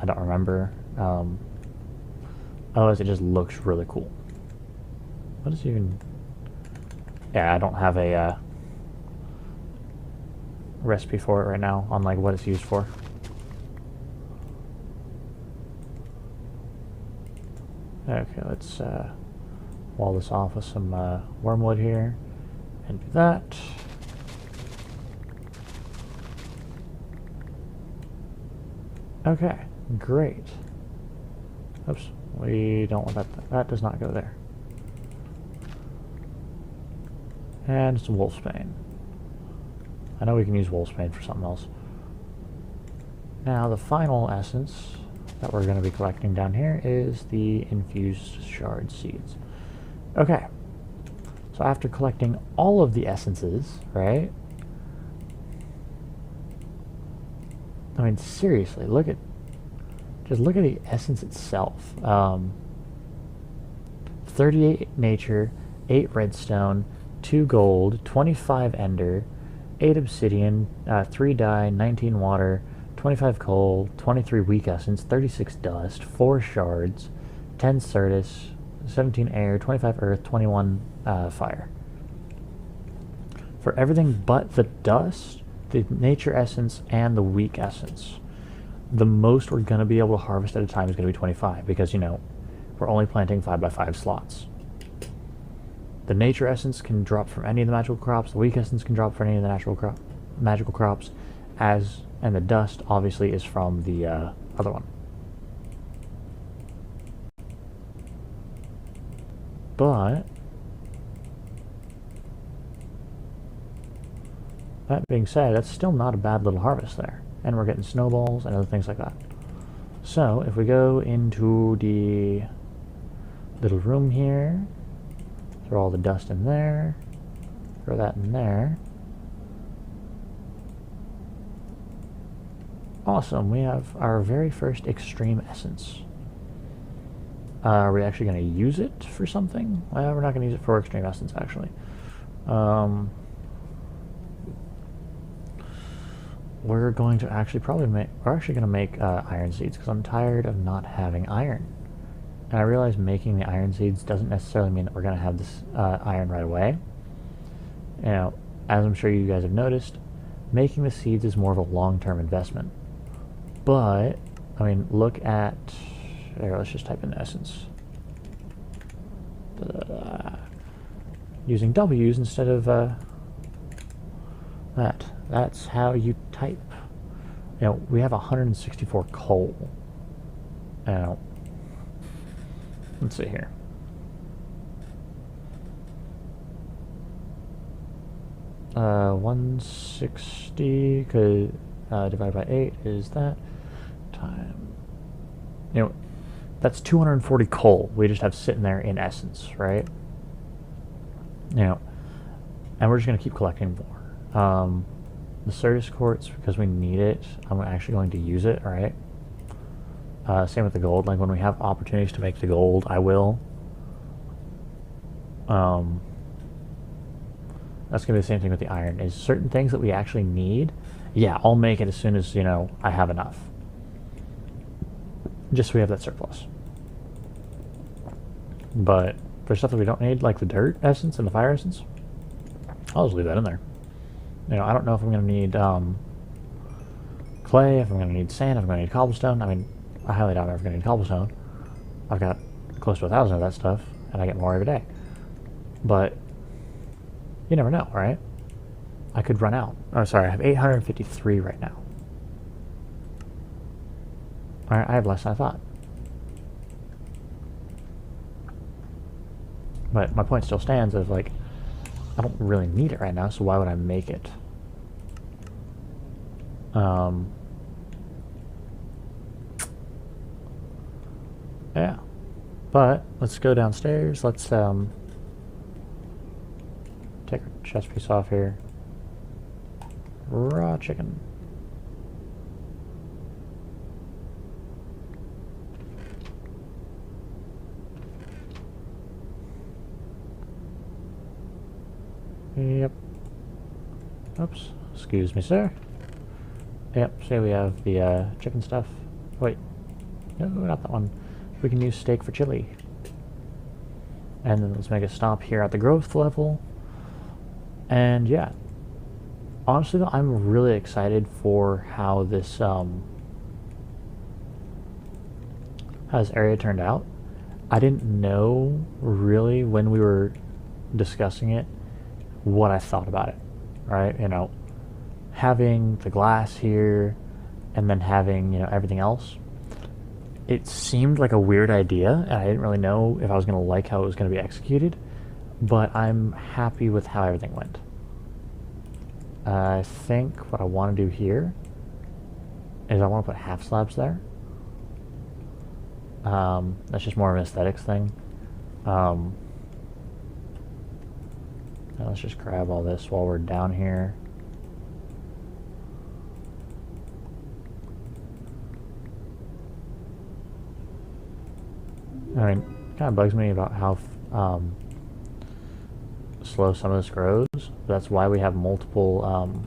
I don't remember. Otherwise it just looks really cool. What is even... Yeah, I don't have a recipe for it right now on like what it's used for. Okay, let's wall this off with some wormwood here. and do that. Okay, great. Oops, we don't want that. That does not go there. And some wolfsbane. I know we can use wolfsbane for something else. Now the final essence that we're going to be collecting down here is the infused shard seeds. Okay, so after collecting all of the essences, right? I mean, seriously, just look at the essence itself. 38 nature, 8 redstone, 2 gold, 25 ender, 8 obsidian, 3 dye, 19 water, 25 coal, 23 weak essence, 36 dust, 4 shards, 10 certus, 17 air, 25 earth, 21 fire. For everything but the dust, the nature essence, and the weak essence, the most we're going to be able to harvest at a time is going to be 25 because, you know, we're only planting 5x5 slots. The nature essence can drop from any of the magical crops, the weak essence can drop from any of the magical crops, and the dust obviously is from the other one. But that being said, that's still not a bad little harvest there. And we're getting snowballs and other things like that. So if we go into the little room here, throw all the dust in there, throw that in there. Awesome, we have our very first extreme essence. Are we actually going to use it for something? Well, we're not going to use it for extreme essence, actually. We're going to actually we're actually going to make iron seeds, because I'm tired of not having iron. And I realize making the iron seeds doesn't necessarily mean that we're going to have this iron right away. You know, as I'm sure you guys have noticed, making the seeds is more of a long-term investment. But, I mean, look at... There, let's just type in essence. Using W's instead of that. That's how you type. You know, we have 164 coal. Now, let's see here. Uh, 160 divided by 8 is that time. You know, that's 240 coal we just have sitting there in essence, right? You know, and we're just going to keep collecting more. The certus quartz, because we need it, I'm actually going to use it, right? Same with the gold. Like, when we have opportunities to make the gold, I will. That's going to be the same thing with the iron. Is certain things that we actually need, yeah, I'll make it as soon as, you know, I have enough. Just so we have that surplus. But for stuff that we don't need, like the dirt essence and the fire essence, I'll just leave that in there. You know, I don't know if I'm going to need clay, if I'm going to need sand, if I'm going to need cobblestone. I mean, I highly doubt I'm ever going to need cobblestone. I've got close to 1,000 of that stuff, and I get more every day. But you never know, right? I could run out. Oh, sorry, I have 853 right now. Alright, I have less than I thought. But my point still stands of, like, I don't really need it right now, so why would I make it? Yeah. But, let's go downstairs. Let's, take our chest piece off here. Raw chicken. Yep. Oops. Excuse me, sir. Yep, say we have the chicken stuff. Wait. No, not that one. We can use steak for chili. And then let's make a stop here at the growth level. And yeah. Honestly though, I'm really excited for how this how this area turned out. I didn't know really when we were discussing it what I thought about it, right? You know, having the glass here and then having, you know, everything else, it seemed like a weird idea, and I didn't really know if I was going to like how it was going to be executed, but I'm happy with how everything went. I think what I want to do here is I want to put half slabs there. That's just more of an aesthetics thing. Let's just grab all this while we're down here. I mean, it kind of bugs me about how slow some of this grows. That's why we have multiple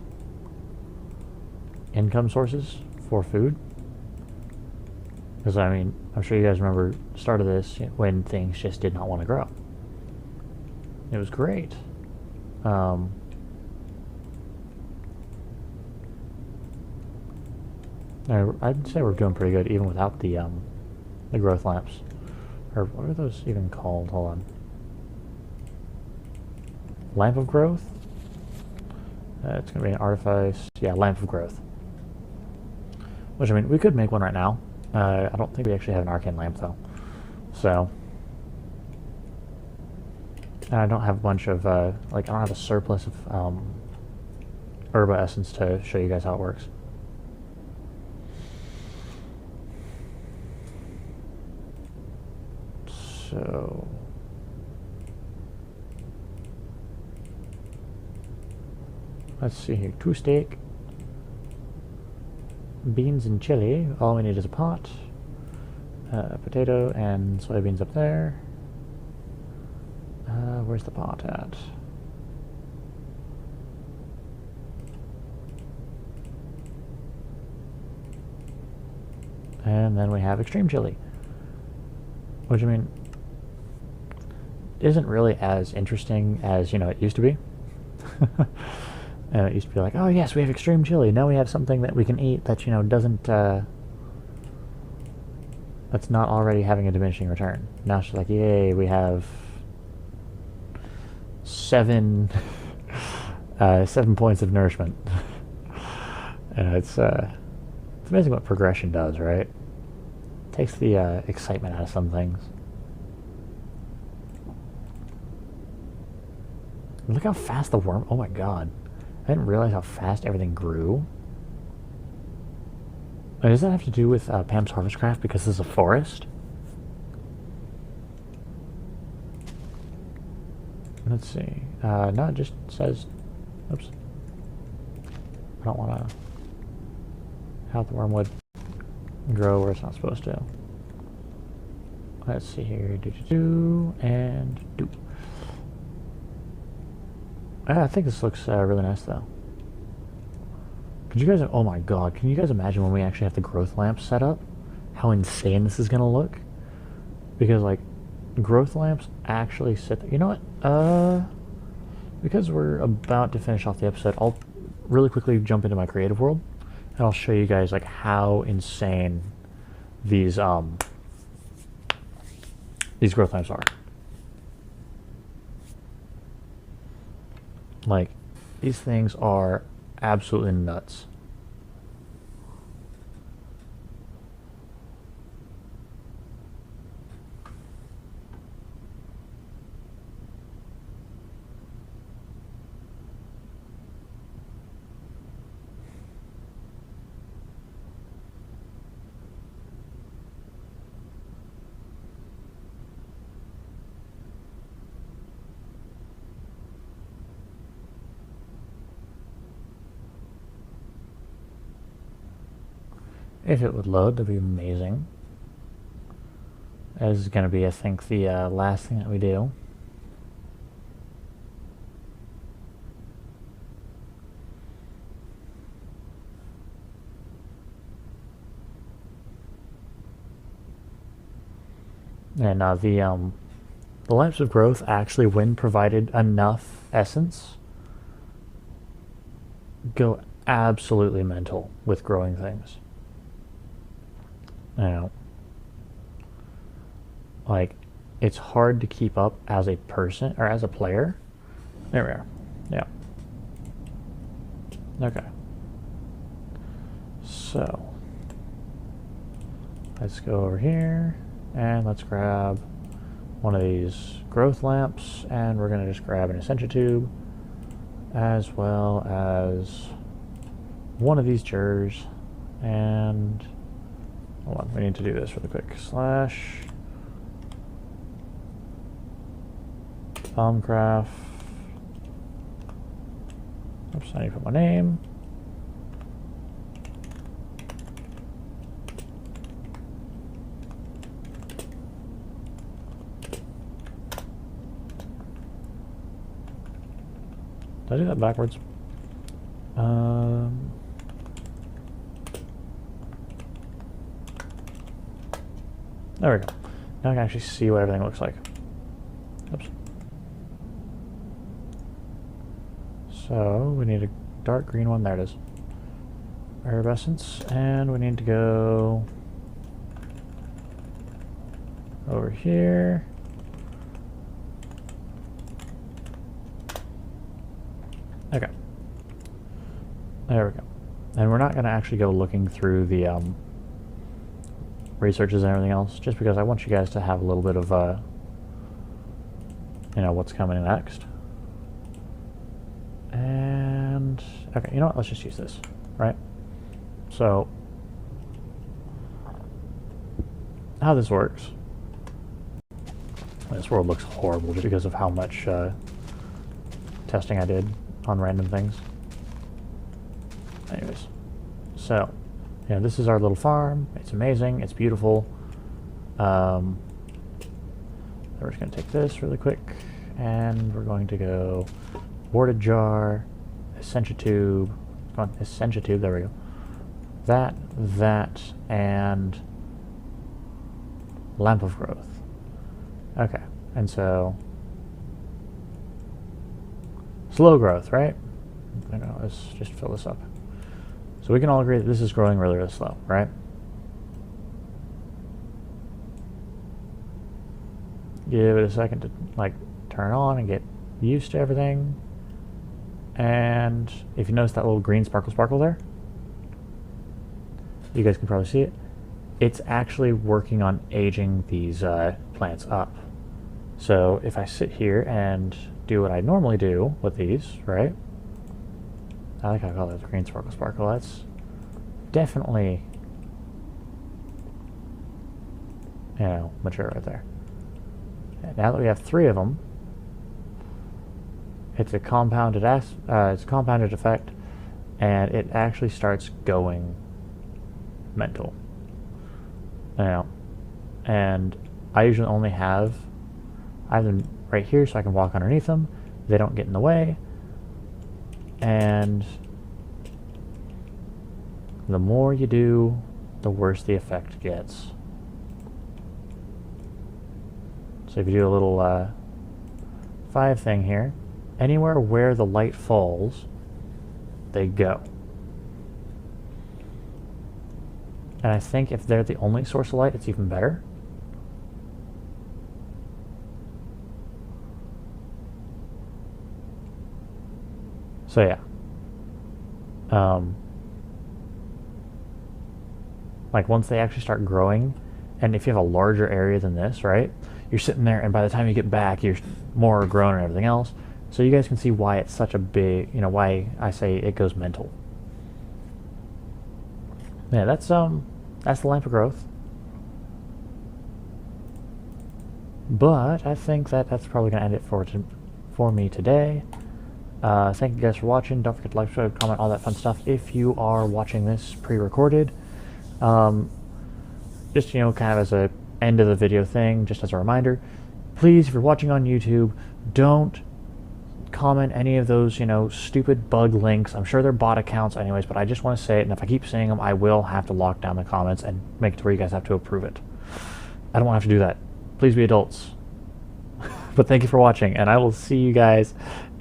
income sources for food. Because, I mean, I'm sure you guys remember the start of this when things just did not want to grow. It was great. I'd say we're doing pretty good even without the growth lamps. Or what are those even called? Hold on. Lamp of growth? It's going to be an artifice. Yeah, lamp of growth. Which, I mean, we could make one right now. I don't think we actually have an arcane lamp, though. So. And I don't have a bunch of, like, I don't have a surplus of herba essence to show you guys how it works. So. Let's see here. 2 steak. Beans and chili. All we need is a pot. Potato and soybeans up there. Where's the pot at? And then we have extreme chili. Which, I mean, isn't really as interesting as, you know, it used to be. It used to be like, oh yes, we have extreme chili. Now we have something that we can eat that, you know, doesn't, that's not already having a diminishing return. Now it's just like, yay, we have 7 points of nourishment. It's amazing what progression does, right? It takes the excitement out of some things. Look how fast the worm... Oh my god. I didn't realize how fast everything grew. Does that have to do with Pam's Harvest Craft because this is a forest? Let's see. No, it just says... Oops. I don't want to have the wormwood grow where it's not supposed to. Let's see here. Do and do. I think this looks really nice, though. Could you guys... Oh my god, can you guys imagine when we actually have the growth lamps set up? How insane this is going to look? Because, like, growth lamps actually sit there. You know what? Because we're about to finish off the episode, I'll really quickly jump into my creative world, and I'll show you guys, like, how insane these growth lamps are. Like, these things are absolutely nuts. If it would load, that'd be amazing. This is going to be, I think, the last thing that we do. And the lamps of growth actually, when provided enough essence, go absolutely mental with growing things. You know, like, it's hard to keep up as a person or as a player. There we are. Yeah. Okay. So let's go over here and let's grab one of these growth lamps, and we're going to just grab an Essentia tube as well as one of these jars. And hold on, we need to do this really quick. Slash Thaumcraft. Oops, I need to put my name. Did I do that backwards? There we go. Now I can actually see what everything looks like. Oops. So we need a dark green one. There it is. Herb essence, and we need to go over here. Okay. There we go. And we're not going to actually go looking through the researches and everything else, just because I want you guys to have a little bit of, you know, what's coming next. And, okay, you know what? Let's just use this, right? So, how this works. This world looks horrible just because of how much testing I did on random things. Anyways, so, yeah, this is our little farm. It's amazing. It's beautiful. We're just going to take this really quick, and we're going to go boarded jar, Essentia tube. Come on, Essentia tube. There we go. That, and lamp of growth. Okay, and so slow growth, right? I know. Let's just fill this up. So we can all agree that this is growing really, really slow, right? Give it a second to like turn on and get used to everything. And if you notice that little green sparkle there, you guys can probably see it. It's actually working on aging these plants up. So if I sit here and do what I normally do with these, right? I like how I call it the green sparkle. That's definitely, you know, mature right there. And now that we have 3 of them, it's a compounded effect, and it actually starts going mental. Now, and I usually only have them right here so I can walk underneath them. They don't get in the way. And the more you do, the worse the effect gets. So if you do a little 5 thing here, anywhere where the light falls, they go. And I think if they're the only source of light, it's even better. So yeah. Like once they actually start growing, and if you have a larger area than this, right? You're sitting there, and by the time you get back, you're more grown and everything else. So you guys can see why it's such a big, you know, why I say it goes mental. Yeah, that's the lamp of growth. But I think that's probably going to end it for me today. Thank you guys for watching. Don't forget to like, subscribe, comment, all that fun stuff if you are watching this pre-recorded. Just, you know, kind of as a end of the video thing, just as a reminder, please, if you're watching on YouTube, don't comment any of those, you know, stupid bug links. I'm sure they're bot accounts anyways, but I just want to say it, and if I keep saying them, I will have to lock down the comments and make it to where you guys have to approve it. I don't want to have to do that. Please be adults. But thank you for watching, and I will see you guys in